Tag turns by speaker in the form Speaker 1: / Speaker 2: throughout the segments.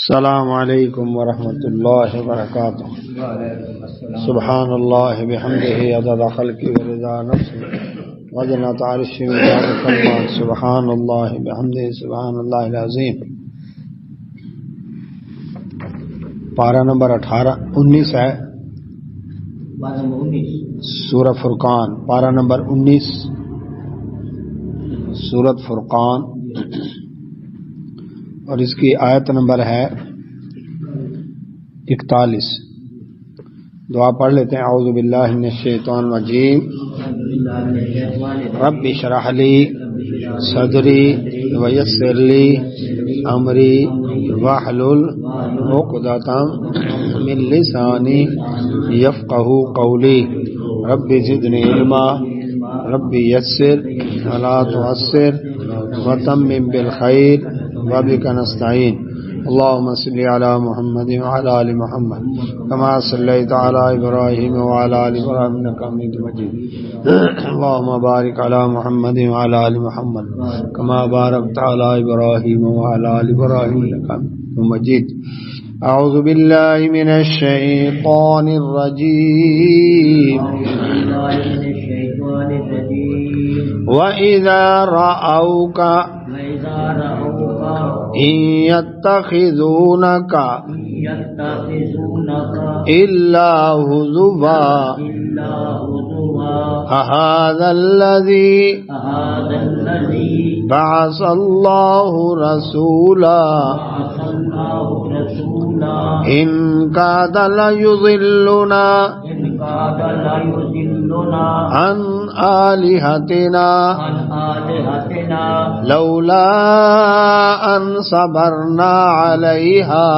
Speaker 1: السلام علیکم ورحمۃ اللہ وبرکاتہ. سبحان اللہ بحمدہ عدد خلقہ ورضا نفسہ وزنۃ عرشہ ومداد کلمات. سبحان اللہ بحمدہ سبحان اللہ العظیم. پارہ نمبر 19 ہے سورہ فرقان. پارہ نمبر 19 سورۃ فرقان اور اس کی آیت نمبر ہے 41. دعا پڑھ لیتے ہیں. اعوذ باللہ من الشیطان الرجیم. رب اشرح لی صدری ویسر لی امری واحلل عقدۃ من لسانی یفقہوا قولی. رب زدنی علما رب یسر ولا تعسر وتمم بالخیر وبک نستعین. اللهم صل على محمد وعلى آل محمد كما صليت على إبراهيم وعلى آل إبراهيم إنك حميد مجيد. اللهم بارك على محمد وعلى آل محمد كما باركت على إبراهيم وعلى آل إبراهيم إنك حميد مجيد. أعوذ بالله من الشيطان الرجيم. وإذا رأوك إن يتخذونك إلا هزوا أهذا الذي بعث الله رسولا إن كاد ليضلنا عن آلهتنا لولا أن صبرنا عليها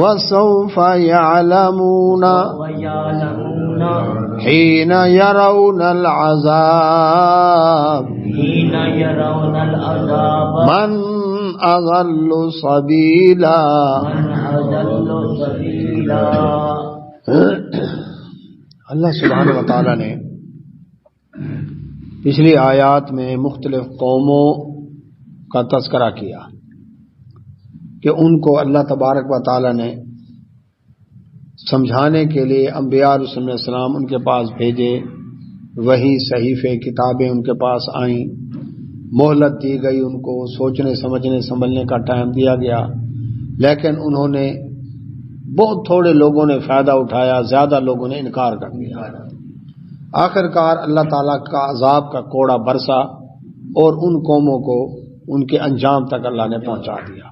Speaker 1: وسوف يعلمون حين يرون العذاب من أضل سبيلا. اللہ سبحانہ و تعالی نے پچھلی آیات میں مختلف قوموں کا تذکرہ کیا کہ ان کو اللہ تبارک و تعالی نے سمجھانے کے لیے انبیاء رسول علیہ السلام ان کے پاس بھیجے. وہی صحیفے کتابیں ان کے پاس آئیں، مہلت دی گئی، ان کو سوچنے سمجھنے سنبھلنے کا ٹائم دیا گیا، لیکن انہوں نے بہت تھوڑے لوگوں نے فائدہ اٹھایا، زیادہ لوگوں نے انکار کر دیا. آخرکار اللہ تعالیٰ کا عذاب کا کوڑا برسا اور ان قوموں کو ان کے انجام تک اللہ نے پہنچا دیا.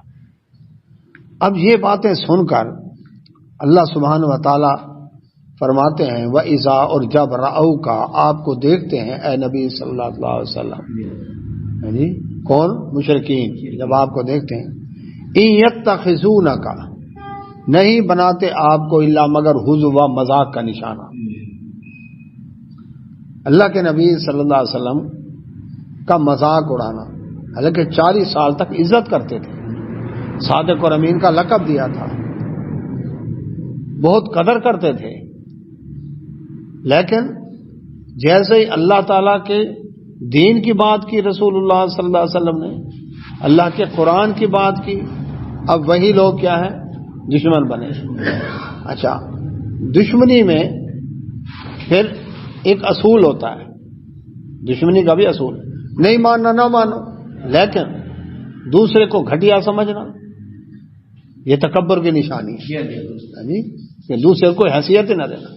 Speaker 1: اب یہ باتیں سن کر اللہ سبحانہ و تعالیٰ فرماتے ہیں وَإِذَا، اور جب رَأَوْكَ، آپ کو دیکھتے ہیں اے نبی صلی اللہ علیہ وسلم. یعنی کون؟ مشرکین. جب آپ کو دیکھتے ہیں إِن يَتَّخِذُونَكَ، نہیں بناتے آپ کو الا مگر ہزوا، مذاق کا نشانہ. اللہ کے نبی صلی اللہ علیہ وسلم کا مذاق اڑانا، حالانکہ 40 سال تک عزت کرتے تھے، صادق اور امین کا لقب دیا تھا، بہت قدر کرتے تھے، لیکن جیسے ہی اللہ تعالیٰ کے دین کی بات کی رسول اللہ صلی اللہ علیہ وسلم نے، اللہ کے قرآن کی بات کی، اب وہی لوگ کیا ہے؟ دشمن بنے. اچھا، دشمنی میں پھر ایک اصول ہوتا ہے، دشمنی کا بھی اصول، نہیں ماننا نہ مانو، لیکن دوسرے کو گھٹیا سمجھنا یہ تکبر کی نشانی ہے، کہ دوسرے کو حیثیت نہ دینا.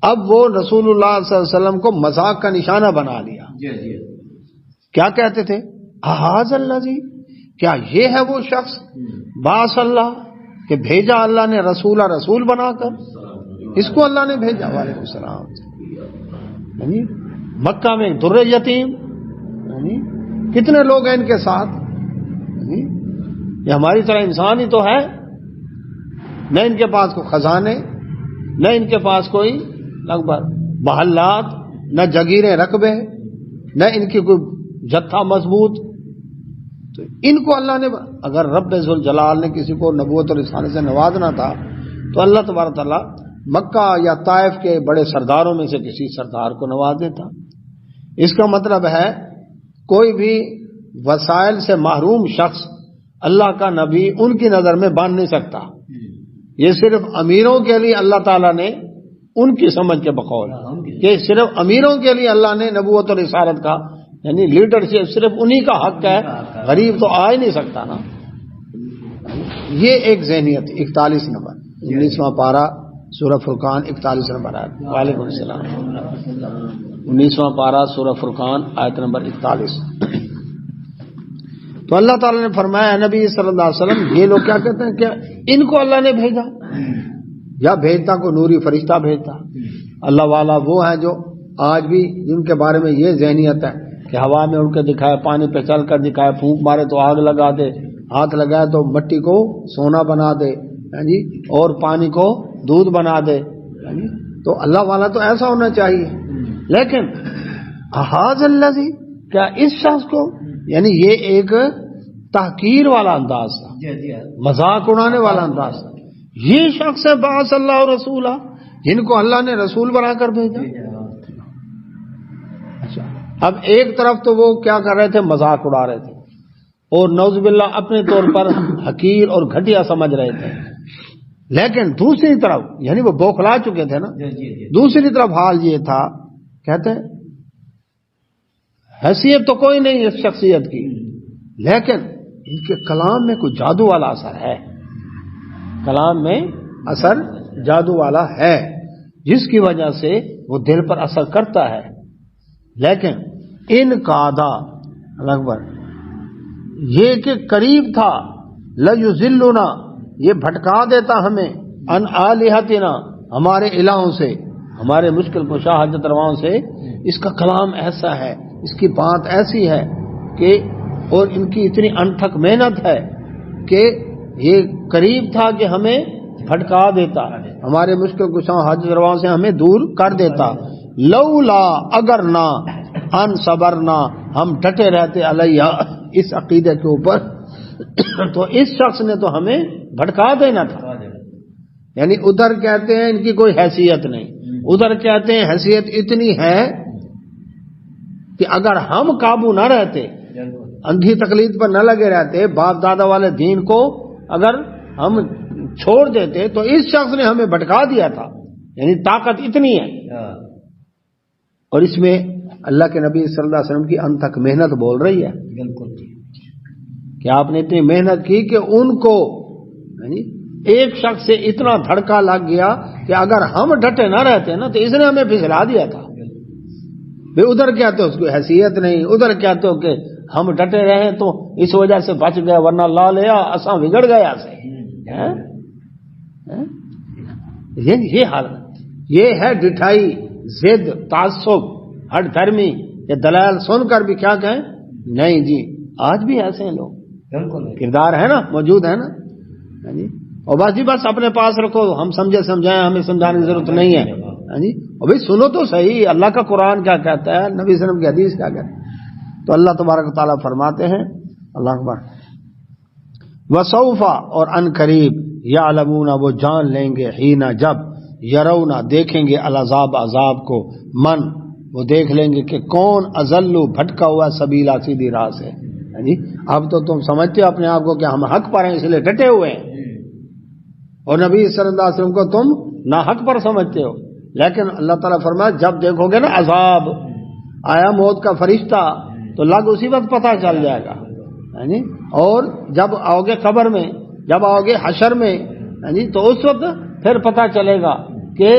Speaker 1: اب وہ رسول اللہ صلی اللہ علیہ وسلم کو مذاق کا نشانہ بنا لیا. کیا کہتے تھے؟ احاذ الذی، کیا یہ ہے وہ شخص باس اللہ، کہ بھیجا اللہ نے رسول بنا کر، اس کو اللہ نے بھیجا. وعلیکم السلام. یعنی مکہ میں ایک در یتیم، یعنی کتنے لوگ ہیں ان کے ساتھ، یہ ہماری طرح انسان ہی تو ہے، نہ ان کے پاس کوئی خزانے، نہ ان کے پاس کوئی لگ بھگ محلات، نہ جگیریں رقبے، نہ ان کی کوئی جتھا مضبوط. تو ان کو اللہ نے، اگر رب ذوالجلال نے کسی کو نبوت اور رسالت سے نوازنا تھا تو اللہ تبارک تعالیٰ مکہ یا طائف کے بڑے سرداروں میں سے کسی سردار کو نواز دیتا. اس کا مطلب ہے کوئی بھی وسائل سے محروم شخص اللہ کا نبی ان کی نظر میں بن نہیں سکتا. یہ صرف امیروں کے لیے اللہ تعالیٰ نے ان کی سمجھ کے بقول کہ صرف امیروں کے لیے اللہ نے نبوت اور رسالت کا یعنی لیڈرشپ صرف انہی کا حق ہے, غریب تو آ ہی نہیں سکتا نا. یہ ایک ذہنیت. 41 نمبر 19واں پارہ سورہ فرقان 41 نمبر آیت. وعلیکم السلام. 19واں پارہ سورہ فرقان آیت نمبر 41. تو اللہ تعالیٰ نے فرمایا نبی صلی اللہ علیہ وسلم یہ لوگ کیا کہتے ہیں, کیا ان کو اللہ نے بھیجا یا بھیجتا کو نوری فرشتہ بھیجتا. اللہ والا وہ ہے جو آج بھی جن کے بارے میں یہ ذہنیت ہے کہ ہوا میں اڑ کے دکھائے, پانی پہ چل کر دکھائے, پھونک مارے تو آگ لگا دے, ہاتھ لگائے تو مٹی کو سونا بنا دے جی, اور پانی کو دودھ بنا دے جی. تو اللہ والا تو ایسا ہونا چاہیے. لیکن احاظ الذی, کیا اس شخص کو, یعنی یہ ایک تحقیر والا انداز تھا, مذاق اڑانے والا انداز تھا. یہ شخص ہے بعث اللہ رسولہ, جن کو اللہ نے رسول بنا کر بھیجا. اچھا, اب ایک طرف تو وہ کیا کر رہے تھے, مذاق اڑا رہے تھے, اور نعوذ باللہ اپنے طور پر حقیر اور گھٹیا سمجھ رہے تھے. لیکن دوسری طرف یعنی وہ بوکھلا چکے تھے نا, دوسری طرف حال یہ تھا, کہتے ہیں حیثیت تو کوئی نہیں اس شخصیت کی, لیکن ان کے کلام میں کوئی جادو والا اثر ہے, کلام میں اثر جادو والا ہے, جس کی وجہ سے وہ دل پر اثر کرتا ہے. لیکن ان قادا اکبر یہ کہ قریب تھا, لَيُضِلُّنَا یہ بھٹکا دیتا ہمیں, ان آلہتنا ہمارے الہوں سے, ہمارے مشکل کشا حاجت رواؤں سے. اس کا کلام ایسا ہے, اس کی بات ایسی ہے کہ, اور ان کی اتنی انتھک محنت ہے کہ یہ قریب تھا کہ ہمیں بھٹکا دیتا, ہمارے مشکل کشا حاجت رواؤں سے ہمیں دور کر دیتا. لولا اگر نہ, ان صبرنا ہم ڈٹے رہتے, علیہ اس عقیدے کے اوپر, تو اس شخص نے تو ہمیں بھٹکا دینا تھا. یعنی ادھر کہتے ہیں ان کی کوئی حیثیت نہیں, ادھر کہتے ہیں حیثیت اتنی ہے کہ اگر ہم قابو نہ رہتے, اندھی تقلید پر نہ لگے رہتے, باپ دادا والے دین کو اگر ہم چھوڑ دیتے, تو اس شخص نے ہمیں بھٹکا دیا تھا. یعنی طاقت اتنی ہے. اور اس میں اللہ کے نبی صلی اللہ علیہ وسلم کی انتھک محنت بول رہی ہے کہ آپ نے اتنی محنت کی کہ ان کو یعنی ایک شخص سے اتنا دھڑکا لگ گیا کہ اگر ہم ڈٹے نہ رہتے نا تو اس نے ہمیں پھسلا دیا تھا. ادھر کہتے ہو اس کو حیثیت نہیں, ادھر کہتے ہو کہ ہم ڈٹے رہے تو اس وجہ سے بچ گئے, ورنہ لا لیا اساں بگڑ گیا سے. یہ حال, یہ ہے ڈٹھائی, ضد, تعصب, ہٹ دھرمی. یہ دلائل سن کر بھی کیا کہیں, نہیں جی آج بھی ایسے ہیں لوگ, کردار ہے نا, موجود ہے نا جی. اور بس جی بس اپنے پاس رکھو, ہم سمجھے سمجھائیں, ہمیں سمجھانے کی ضرورت نہیں ہے جی. اور بھائی سنو تو صحیح, اللہ کا قرآن کیا کہتا ہے, نبی صلی اللہ علیہ وسلم کی حدیث کیا کہتا ہے. تو اللہ تبارک و تعالیٰ فرماتے ہیں, اللہ اکبر, وسوف اور ان قریب, یعلمون وہ جان لیں گے, حین جب, یرونا دیکھیں گے, العذاب عذاب کو, من وہ دیکھ لیں گے کہ کون اضلوا بھٹکا ہوا سبیلا سیدھی راہ سے جی. اب تو تم سمجھتے ہو اپنے آپ کو کہ ہم حق پر ہیں اس لیے ڈٹے ہوئے ہیں, اور نبی صلی اللہ علیہ وسلم کو تم ناحق پر سمجھتے ہو. لیکن اللہ تعالیٰ فرمایا جب دیکھو گے نا عذاب آیا, موت کا فرشتہ, تو لگ اسی وقت پتہ چل جائے گا یعنی. اور جب آؤ گے قبر میں, جب آؤ گے حشر میں یعنی, تو اس وقت پھر پتہ چلے گا کہ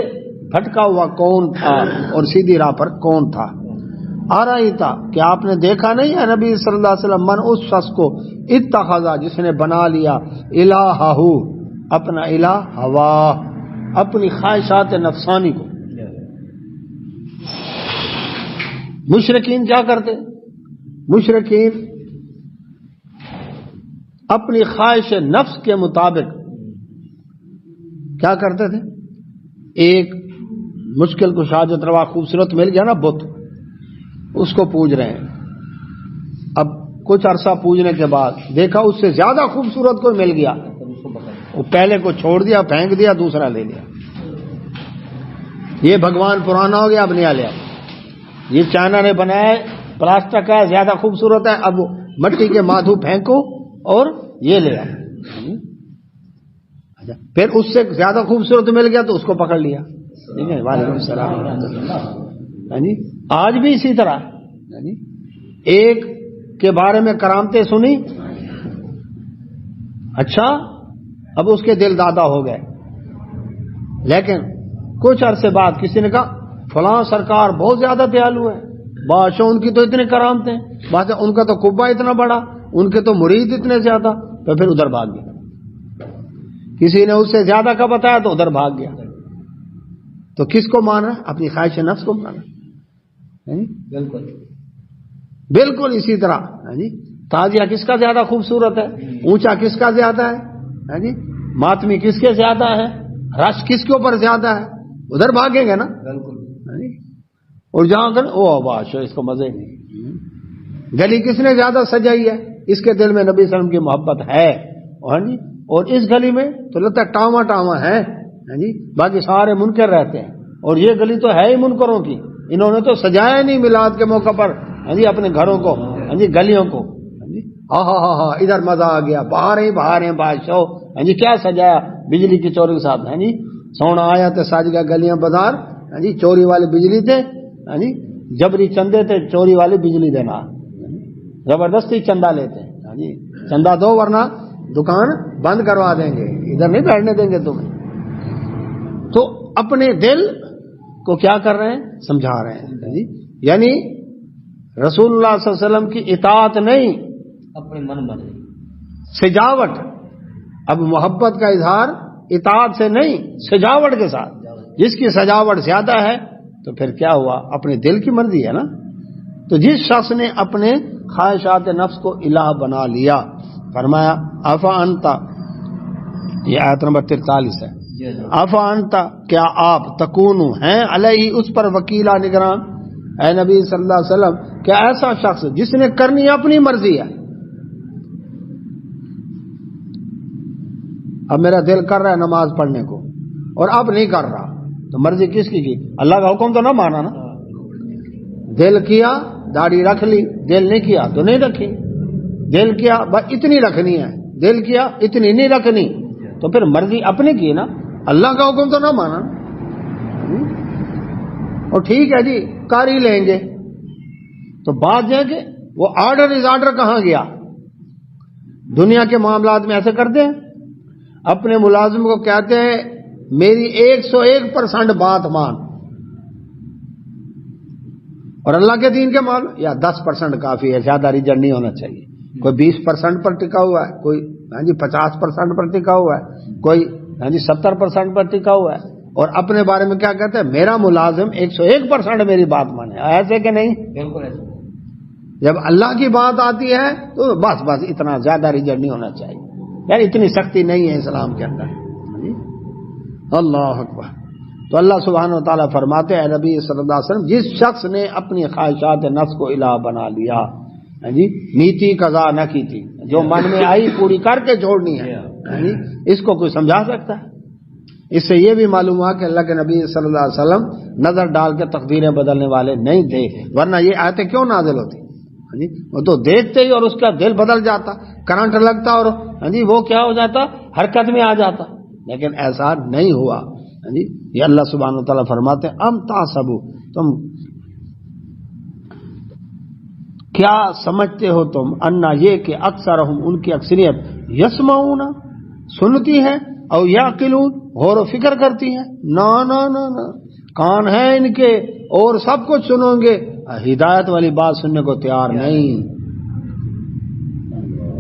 Speaker 1: بھٹکا ہوا کون تھا اور سیدھی راہ پر کون تھا. آ رہی تھا کہ آپ نے دیکھا نہیں ہے نبی صلی اللہ علیہ وسلم, من اس شخص کو, اتخذا جس نے بنا لیا, الہہ اپنا الہ, ہوا اپنی خواہشات نفسانی کو. مشرکین کیا کرتے, مشرکین اپنی خواہش نفس کے مطابق کیا کرتے تھے, ایک مشکل کو حاجت روا خوبصورت مل گیا نا بت, اس کو پوج رہے ہیں. اب کچھ عرصہ پوجنے کے بعد دیکھا اس سے زیادہ خوبصورت کوئی مل گیا, وہ پہلے کو چھوڑ دیا, پھینک دیا, دوسرا لے لیا. یہ بھگوان پرانا ہو گیا, اب نیا لیا. یہ چائنا نے بنایا پلاسٹک کا, زیادہ خوبصورت ہے, اب مٹی کے مادھو پھینکو اور یہ لے آؤ. پھر اس سے زیادہ خوبصورت مل گیا تو اس کو پکڑ لیا. ٹھیک ہے. وعلیکم السلام. آج بھی اسی طرح ایک کے بارے میں کرامتیں سنی, اچھا اب اس کے دل دادا ہو گئے, لیکن کچھ عرصے بعد کسی نے کہا فلاں سرکار بہت زیادہ دیالو ہے, بادشاہ ان کی تو اتنے کرامتیں, بادشاہ ان کا تو قبہ اتنا بڑا, ان کے تو مرید اتنے زیادہ, تو پھر ادھر بھاگ گیا. کسی نے اس سے زیادہ کا بتایا تو ادھر بھاگ گیا. تو کس کو مانا؟ اپنی خواہش نفس کو مانا. بالکل بالکل اسی طرح تازیہ کس کا زیادہ خوبصورت ہے, اونچا کس کا زیادہ ہے, ماتمی کس کے زیادہ ہے, رش کس کے اوپر زیادہ ہے, ادھر بھاگیں گے نا. بالکل. اور جہاں کر او بادشاہ اس کو مزے نہیں. گلی کس نے زیادہ سجائی ہے, اس کے دل میں نبی صلی اللہ علیہ وسلم کی محبت ہے, اور اس گلی میں تو لگتا ہے ٹاما ٹاما ہے, باقی سارے منکر رہتے ہیں, اور یہ گلی تو ہے ہی منکروں کی. انہوں نے تو سجایا نہیں میلاد کے موقع پر اپنے گھروں کو, گلیوں کو. ہاں ادھر مزہ آ گیا, باہر ہی بادشاہ کیا سجایا بجلی کی چوری کے ساتھ. سونا آیا تو سج گیا گلیاں بازار, چوری والی بجلی تھے, جبری چندے تھے, چوری والی بجلی دینا, زبردستی چندہ لیتے ہیں. چندہ دو ورنہ دکان بند کروا دیں گے, ادھر نہیں بیٹھنے دیں گے تمہیں. تو اپنے دل کو کیا کر رہے ہیں, سمجھا رہے ہیں. یعنی رسول اللہ صلی اللہ علیہ وسلم کی اطاعت نہیں, اپنے من مرضی سجاوٹ. اب محبت کا اظہار اطاعت سے نہیں, سجاوٹ کے ساتھ. جس کی سجاوٹ زیادہ ہے تو پھر کیا ہوا, اپنے دل کی مرضی ہے نا. تو جس شخص نے اپنے خواہشات نفس کو الہ بنا لیا, فرمایا افا انتا, یہ آیت نمبر 43 ہے, افا انتا کیا آپ تکونو ہیں علیہ اس پر وکیلا نگراں, اے نبی صلی اللہ علیہ وسلم کیا ایسا شخص جس نے کرنی اپنی مرضی ہے, اب میرا دل کر رہا ہے نماز پڑھنے کو اور اب نہیں کر رہا, تو مرضی کس کی اللہ کا حکم تو نہ مانا نا. دل کیا داڑھی رکھ لی, دل نہیں کیا تو نہیں رکھی. دل کیا بس اتنی رکھنی ہے, دل کیا اتنی نہیں رکھنی, تو پھر مرضی اپنی کی نا, اللہ کا حکم تو نہ مانا. اور ٹھیک ہے جی کر ہی لیں گے, تو بات یہ کہ وہ آرڈر از آرڈر کہاں گیا. دنیا کے معاملات میں ایسے کرتے ہیں, اپنے ملازم کو کہتے ہیں میری 101% بات مان, اور اللہ کے دین کے مان, یا 10% کافی ہے, زیادہ ریجن نہیں ہونا چاہیے. کوئی 20% پر ٹکا ہوا ہے, کوئی 50% پر ٹکا ہوا ہے, کوئی 70% پر ٹکا ہوا ہے, اور اپنے بارے میں کیا کہتے ہیں میرا ملازم 101% میری بات مانے. ایسے کہ نہیں؟ بالکل ایسے. جب اللہ کی بات آتی ہے تو بس اتنا زیادہ ریجن نہیں ہونا چاہیے, یار اتنی سختی نہیں ہے اسلام کے اندر. اللہ اکبر. تو اللہ سبحانہ و تعالیٰ فرماتے ہیں نبی صلی اللہ علیہ وسلم جس شخص نے اپنی خواہشات نفس کو الہ بنا لیا, نیتی قضا نہ کی تھی, جو من میں آئی پوری کر کے چھوڑنی ہے, اس کو کوئی سمجھا سکتا ہے؟ اس سے یہ بھی معلوم ہوا کہ اللہ کے نبی صلی اللہ علیہ وسلم نظر ڈال کے تقدیریں بدلنے والے نہیں تھے, ورنہ یہ آیتیں کیوں نازل ہوتی. وہ تو دیکھتے ہی اور اس کا دل بدل جاتا, کرنٹ لگتا اور وہ کیا ہو جاتا, حرکت میں آ جاتا. لیکن ایسا نہیں ہوا. یہ اللہ سبحانہ و تعالیٰ فرماتے ہیں ام تحسبوا, تم کیا سمجھتے ہو تم, انا یہ کہ اکثرہم ان کی اکثریت یسمعون سنتی ہے, او یعقلون غور و فکر کرتی ہیں. نا نا نا نا, کان ہیں ان کے اور سب کچھ سنو گے, ہدایت والی بات سننے کو تیار نہیں.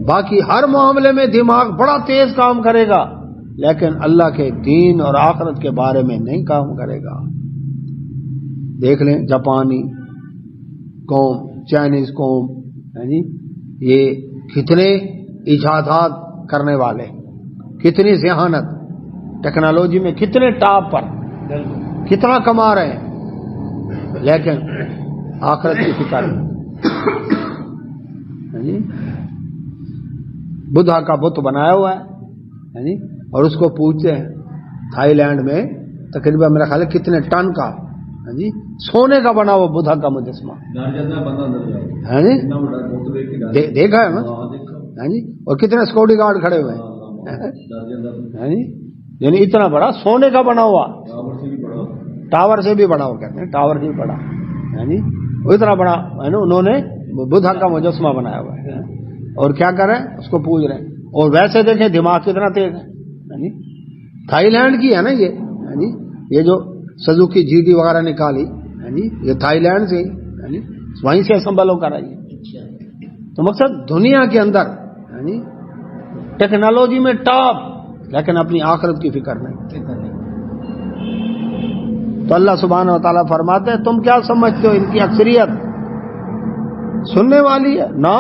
Speaker 1: باقی ہر معاملے میں دماغ بڑا تیز کام کرے گا, لیکن اللہ کے دین اور آخرت کے بارے میں نہیں کام کرے گا. دیکھ لیں جاپانی قوم, چائنیز قوم, یہ کتنے ایجادات کرنے والے, کتنی ذہانت, ٹیکنالوجی میں کتنے ٹاپ پر, کتنا کما رہے ہیں, لیکن آخرت کی فکر بدھا کا بت بنایا ہوا ہے, اور اس کو پوچھتے ہیں تھائی لینڈ میں تقریباً میرا خیال ہے کتنے ٹن کا ہاں جی سونے کا بنا ہوا بدھا کا مجسمہ ہاں جی دیکھا ہے نا ہاں جی اور کتنے سیکورٹی گارڈ کھڑے ہوئے ہیں ہاں جی یعنی اتنا بڑا سونے کا بنا ہوا ٹاور سے بھی بڑا ہو کہتے ہیں ٹاور سے بھی بڑا ہاں جی وہ اتنا بڑا ہے نا انہوں نے بدھا کا مجسمہ بنایا ہوا ہے اور کیا کر رہے ہیں اس کو پوج رہے ہیں اور ویسے دیکھیں دماغ کتنا تیز ہے تھائی لینڈ کی ہے نا یہ جو سزوکی جی ڈی وغیرہ نکالی یہ تھائی لینڈ سے وہیں سے اسمبل ہو کر آئی تو مقصد دنیا کے اندر ٹیکنالوجی میں ٹاپ لیکن اپنی آخرت کی فکر نہیں. تو اللہ سبحانہ و تعالیٰ فرماتے ہیں تم کیا سمجھتے ہو ان کی اکثریت سننے والی ہے؟ نہ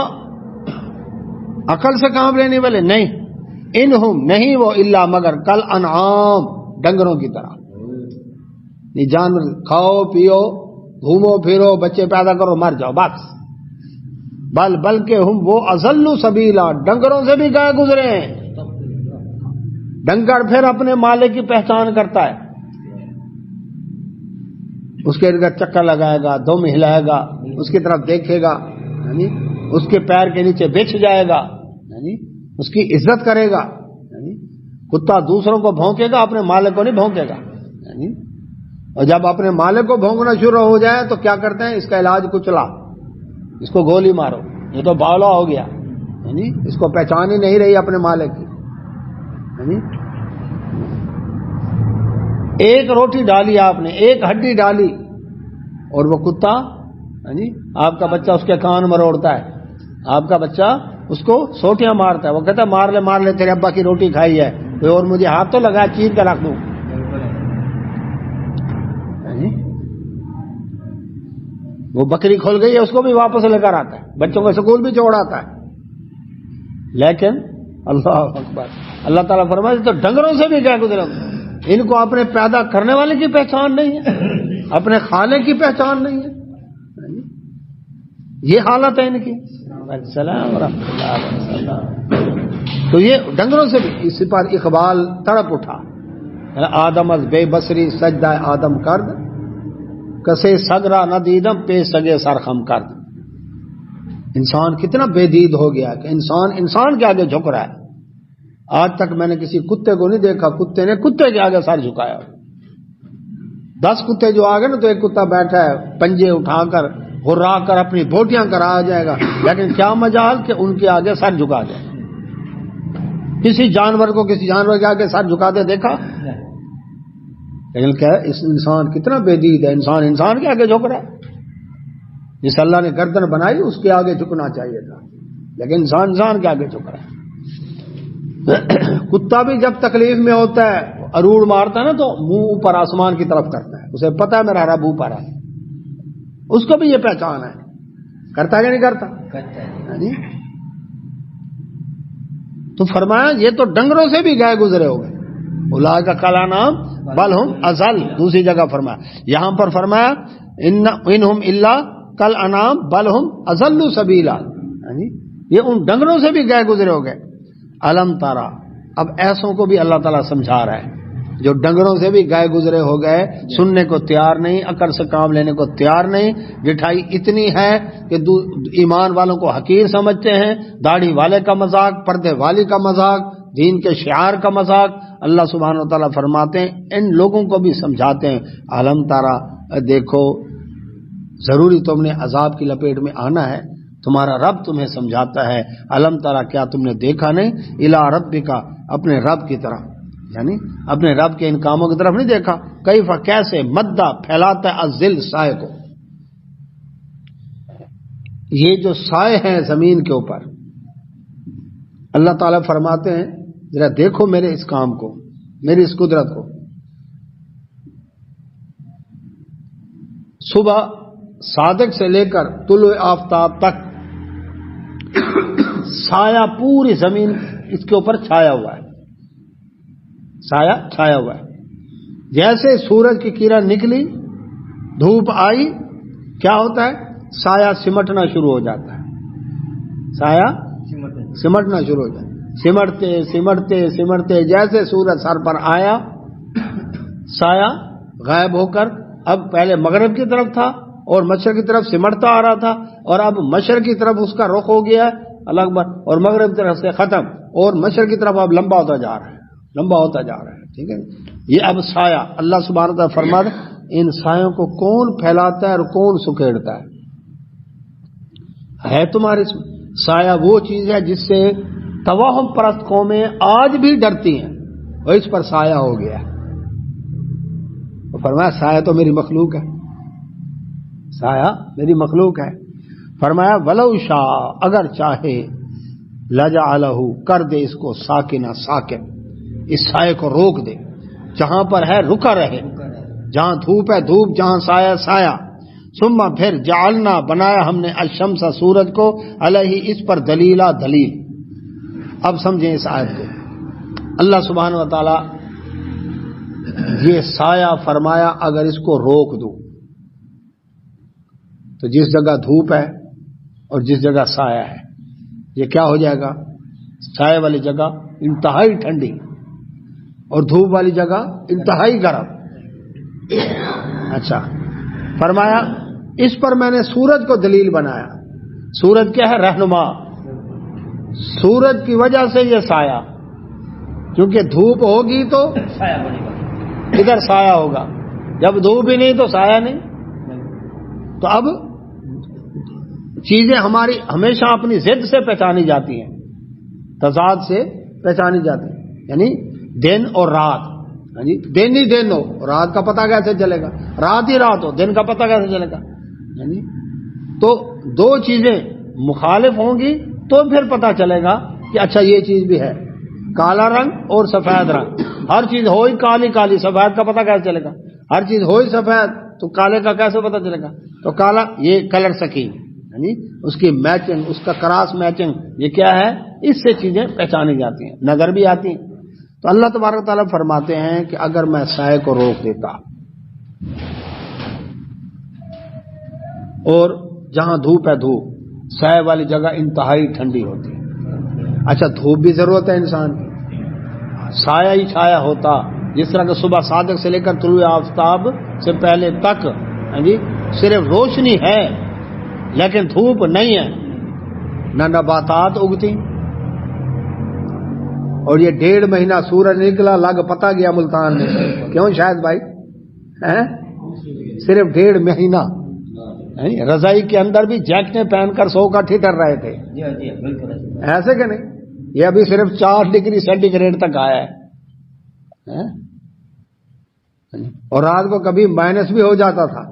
Speaker 1: عقل سے کام لینے والے نہیں. انہم نہیں وہ الا مگر کل انعام ڈنگروں کی طرح. جانور کھاؤ پیو گھومو پھرو بچے پیدا کرو مر جاؤ بس. بلکہ ہم وہ اضل سبیلا ڈنگروں سے بھی گئے گزرے ہیں. ڈنگر پھر اپنے مالک کی پہچان کرتا ہے, اس کے ارد چکر لگائے گا, دم ہلائے گا, اس کی طرف دیکھے گا, اس کے پیر کے نیچے بچھ جائے گا, اس کی عزت کرے گا. کتا دوسروں کو بھونکے گا, اپنے مالک کو نہیں بھونکے گا. اور جب اپنے مالک کو بھونکنا شروع ہو جائے تو کیا کرتے ہیں, اس کا علاج کچلا, اس کو گولی مارو, یہ تو باولا ہو گیا, اس کو پہچان ہی نہیں رہی اپنے مالک کی. ایک روٹی ڈالی آپ نے, ایک ہڈی ڈالی, اور وہ کتا آپ کا بچہ اس کے کان مروڑتا ہے, آپ کا بچہ اس کو سوٹیاں مارتا ہے, وہ کہتا ہے مار لے تیرے ابا کی روٹی کھائی ہے, اور مجھے ہاتھ تو لگا چیر کر رکھ دوں. وہ بکری کھول گئی ہے اس کو بھی واپس لے کر آتا ہے, بچوں کو سکول بھی چھوڑ آتا ہے. لیکن اللہ اکبر, اللہ تعالیٰ فرمائے تو ڈنگروں سے بھی کیا گزرے, ان کو اپنے پیدا کرنے والے کی پہچان نہیں ہے, اپنے خالق کی پہچان نہیں ہے. یہ حالت ہے ان کی. السلام ورحمۃ اللہ وبرکاتہ. تو یہ ڈنگروں سے بھی اس پر اقبال تڑپ اٹھا. آدم از بے بصری سجدہ آدم کرد, کسے سگرا نہ دیدم پہ سگے سرخم کرد. انسان کتنا بے دید ہو گیا کہ انسان کے آگے جھک رہا ہے. آج تک میں نے کسی کتے کو نہیں دیکھا کتے نے کتے کے آگے سر جھکایا. 10 کتے جو آ گئے نا تو ایک کتا بیٹھا ہے پنجے اٹھا کر ہرا کر اپنی بوٹیاں کرا جائے گا, لیکن کیا مجال کہ ان کے آگے سر جھکا جائے. کسی جانور کو کسی جانور کے آگے سر جھکاتے دیکھا؟ لیکن کیا اس انسان کتنا بے دید ہے, انسان کے آگے جھک رہا ہے. جس اللہ نے گردن بنائی اس کے آگے جھکنا چاہیے تھا, لیکن انسان کے آگے جھک رہا ہے. کتا بھی جب تکلیف میں ہوتا ہے اروڑ مارتا ہے نا تو منہ اوپر آسمان کی طرف کرتا ہے, اسے پتا ہے میرا رب اوپر ہے. اس کو بھی یہ پہچان ہے, کرتا ہے یا نہیں کرتا؟ تو فرمایا یہ تو ڈنگروں سے بھی گئے گزرے ہو گئے. اولئک کل نام بل ہم ازل. دوسری جگہ فرمایا, یہاں پر فرمایا انہم الا کل انام بل ہم ازل سبیلا. یہ ان ڈنگروں سے بھی گئے گزرے ہو گئے. علم تارا, اب ایسوں کو بھی اللہ تعالیٰ سمجھا رہا ہے جو ڈنگروں سے بھی گئے گزرے ہو گئے, سننے کو تیار نہیں, عقل سے کام لینے کو تیار نہیں. جٹھائی اتنی ہے کہ ایمان والوں کو حقیر سمجھتے ہیں, داڑھی والے کا مذاق, پردے والی کا مذاق, دین کے شعار کا مذاق. اللہ سبحانہ و تعالیٰ فرماتے ہیں ان لوگوں کو بھی سمجھاتے ہیں. علم تارا, دیکھو ضروری تم نے عذاب کی لپیٹ میں آنا ہے, تمہارا رب تمہیں سمجھاتا ہے. علم تارا, کیا تم نے دیکھا نہیں, الی ربک, اپنے رب کی طرف, یعنی اپنے رب کے ان کاموں کی طرف نہیں دیکھا. کیف, کیسے, مدہ پھیلاتا ہے الظل, سائے کو. یہ جو سائے ہیں زمین کے اوپر, اللہ تعالیٰ فرماتے ہیں ذرا دیکھو میرے اس کام کو, میری اس قدرت کو. صبح صادق سے لے کر طلوع آفتاب تک سایہ پوری زمین اس کے اوپر چھایا ہوا ہے, سایہ چھایا ہوا ہے. جیسے سورج کی کرن نکلی, دھوپ آئی, کیا ہوتا ہے, سایہ سمٹنا شروع ہو جاتا ہے. سایہ سمٹنا شروع ہو جاتا ہے. سمٹتے سمٹتے سمٹتے جیسے سورج سر پر آیا, سایہ غائب ہو کر اب پہلے مغرب کی طرف تھا اور مشرق کی طرف سمٹتا آ رہا تھا، اور اب مشرق کی طرف اس کا رخ ہو گیا ہے، اللہ اکبر، اور مغرب کی طرف سے ختم، اور مشرق کی طرف اب لمبا ہوتا جا رہا ہے، لمبا ہوتا جا رہا ہے، ٹھیک ہے۔ یہ اب سایہ اللہ سبحانہ و تعالیٰ فرماتا ہے ان سایوں کو کون پھیلاتا ہے اور کون سکیڑتا ہے تمہارے اس میں؟ سایہ وہ چیز ہے جس سے توہم پرست قومیں آج بھی ڈرتی ہیں، اور اس پر سایہ ہو گیا ہے۔ فرمایا سایہ تو میری مخلوق ہے، سایہ میری مخلوق ہے۔ فرمایا ولو شاء، اگر چاہے، لجعلہ، کر دے اس کو ساکنہ، ساکن، اس سائے کو روک دے، جہاں پر ہے رکا رہے، جہاں دھوپ ہے دھوپ، جہاں سایہ سایہ۔ ثم پھر جعلنا، بنایا ہم نے، الشمس، سورج کو، علیہ، اس پر، دلیلا، دلیل۔ اب سمجھیں اس آیت کو، اللہ سبحانہ و تعالی یہ سایہ فرمایا اگر اس کو روک دوں تو جس جگہ دھوپ ہے اور جس جگہ سایہ ہے یہ کیا ہو جائے گا؟ سایہ والی جگہ انتہائی ٹھنڈی اور دھوپ والی جگہ انتہائی گرم۔ اچھا، فرمایا اس پر میں نے سورج کو دلیل بنایا۔ سورج کیا ہے؟ رہنما۔ سورج کی وجہ سے یہ سایہ، کیونکہ دھوپ ہوگی تو ادھر سایہ ہوگا، جب دھوپ ہی نہیں تو سایہ نہیں۔ تو اب چیزیں ہماری ہمیشہ اپنی ضد سے پہچانی جاتی ہیں، تضاد سے پہچانی جاتی ہیں، یعنی دن اور رات۔ دن ہی دن ہو، رات کا پتہ کیسے چلے گا؟ رات ہی رات ہو، دن کا پتہ کیسے چلے گا؟ تو دو چیزیں مخالف ہوں گی تو پھر پتہ چلے گا کہ اچھا یہ چیز بھی ہے، کالا رنگ اور سفید رنگ۔ ہر چیز ہو ہی کالی کالی، سفید کا پتہ کیسے چلے گا؟ ہر چیز ہو ہی سفید تو کالے کا کیسے پتہ چلے گا؟ تو کالا، یہ کلر سکیم، اس کی میچنگ، اس کا کراس میچنگ، یہ کیا ہے؟ اس سے چیزیں پہچانی جاتی ہیں، نظر بھی آتی ہیں۔ تو اللہ تبارک تعالیٰ فرماتے ہیں کہ اگر میں سائے کو روک دیتا اور جہاں دھوپ ہے دھوپ، سائے والی جگہ انتہائی ٹھنڈی ہوتی ہے۔ اچھا، دھوپ بھی ضرورت ہے انسان کی، سایہ ہی چھایا ہوتا، جس طرح کہ صبح صادق سے لے کر طلوع آفتاب سے پہلے تک صرف روشنی ہے لیکن دھوپ نہیں ہے، نہ نباتات اگتی، اور یہ 1.5 مہینہ سورج نکلا لگ پتا گیا ملتان میں، کیوں شاید بھائی؟ صرف 1.5 مہینہ رضائی کے اندر بھی جیکٹیں پہن کر سو کا ٹھٹر رہے تھے، ایسے کہ نہیں؟ یہ ابھی صرف 4 ڈگری سینٹی گریڈ تک آیا ہے، اور رات کو کبھی مائنس بھی ہو جاتا تھا،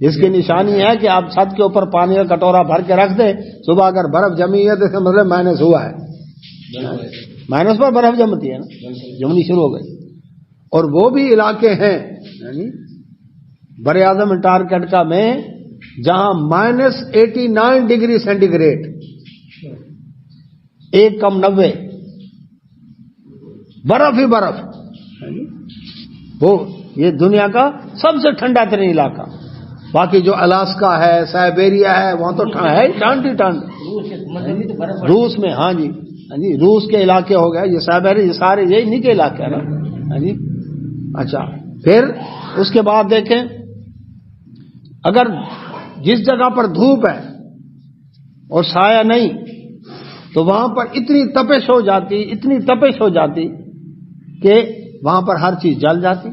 Speaker 1: جس کی نشانی ہے کہ آپ چھت کے اوپر پانی کا کٹورا بھر کے رکھ دیں، صبح اگر برف جمی ہے تو اس کا مطلب مائنس ہوا ہے، مائنس پر برف جمتی ہے نا، جمنی شروع ہو گئی۔ اور وہ بھی علاقے ہیں بر اعظم انٹارکٹیکا میں جہاں -89 ڈگری سینٹی گریڈ، 1-90 برف ہی برف، وہ یہ دنیا کا سب سے ٹھنڈا ترین علاقہ۔ باقی جو الاسکا ہے، سائبیریا ہے، وہاں تو ہے ٹھنڈ ہی ٹھنڈ۔ روس میں، ہاں جی روس کے علاقے ہو گئے، یہ سائبیریا، یہ سارے یہی نہیں کے علاقے ہیں نا، اچھا، پھر اس کے بعد دیکھیں اگر جس جگہ پر دھوپ ہے اور سایہ نہیں تو وہاں پر اتنی تپش ہو جاتی کہ وہاں پر ہر چیز جل جاتی۔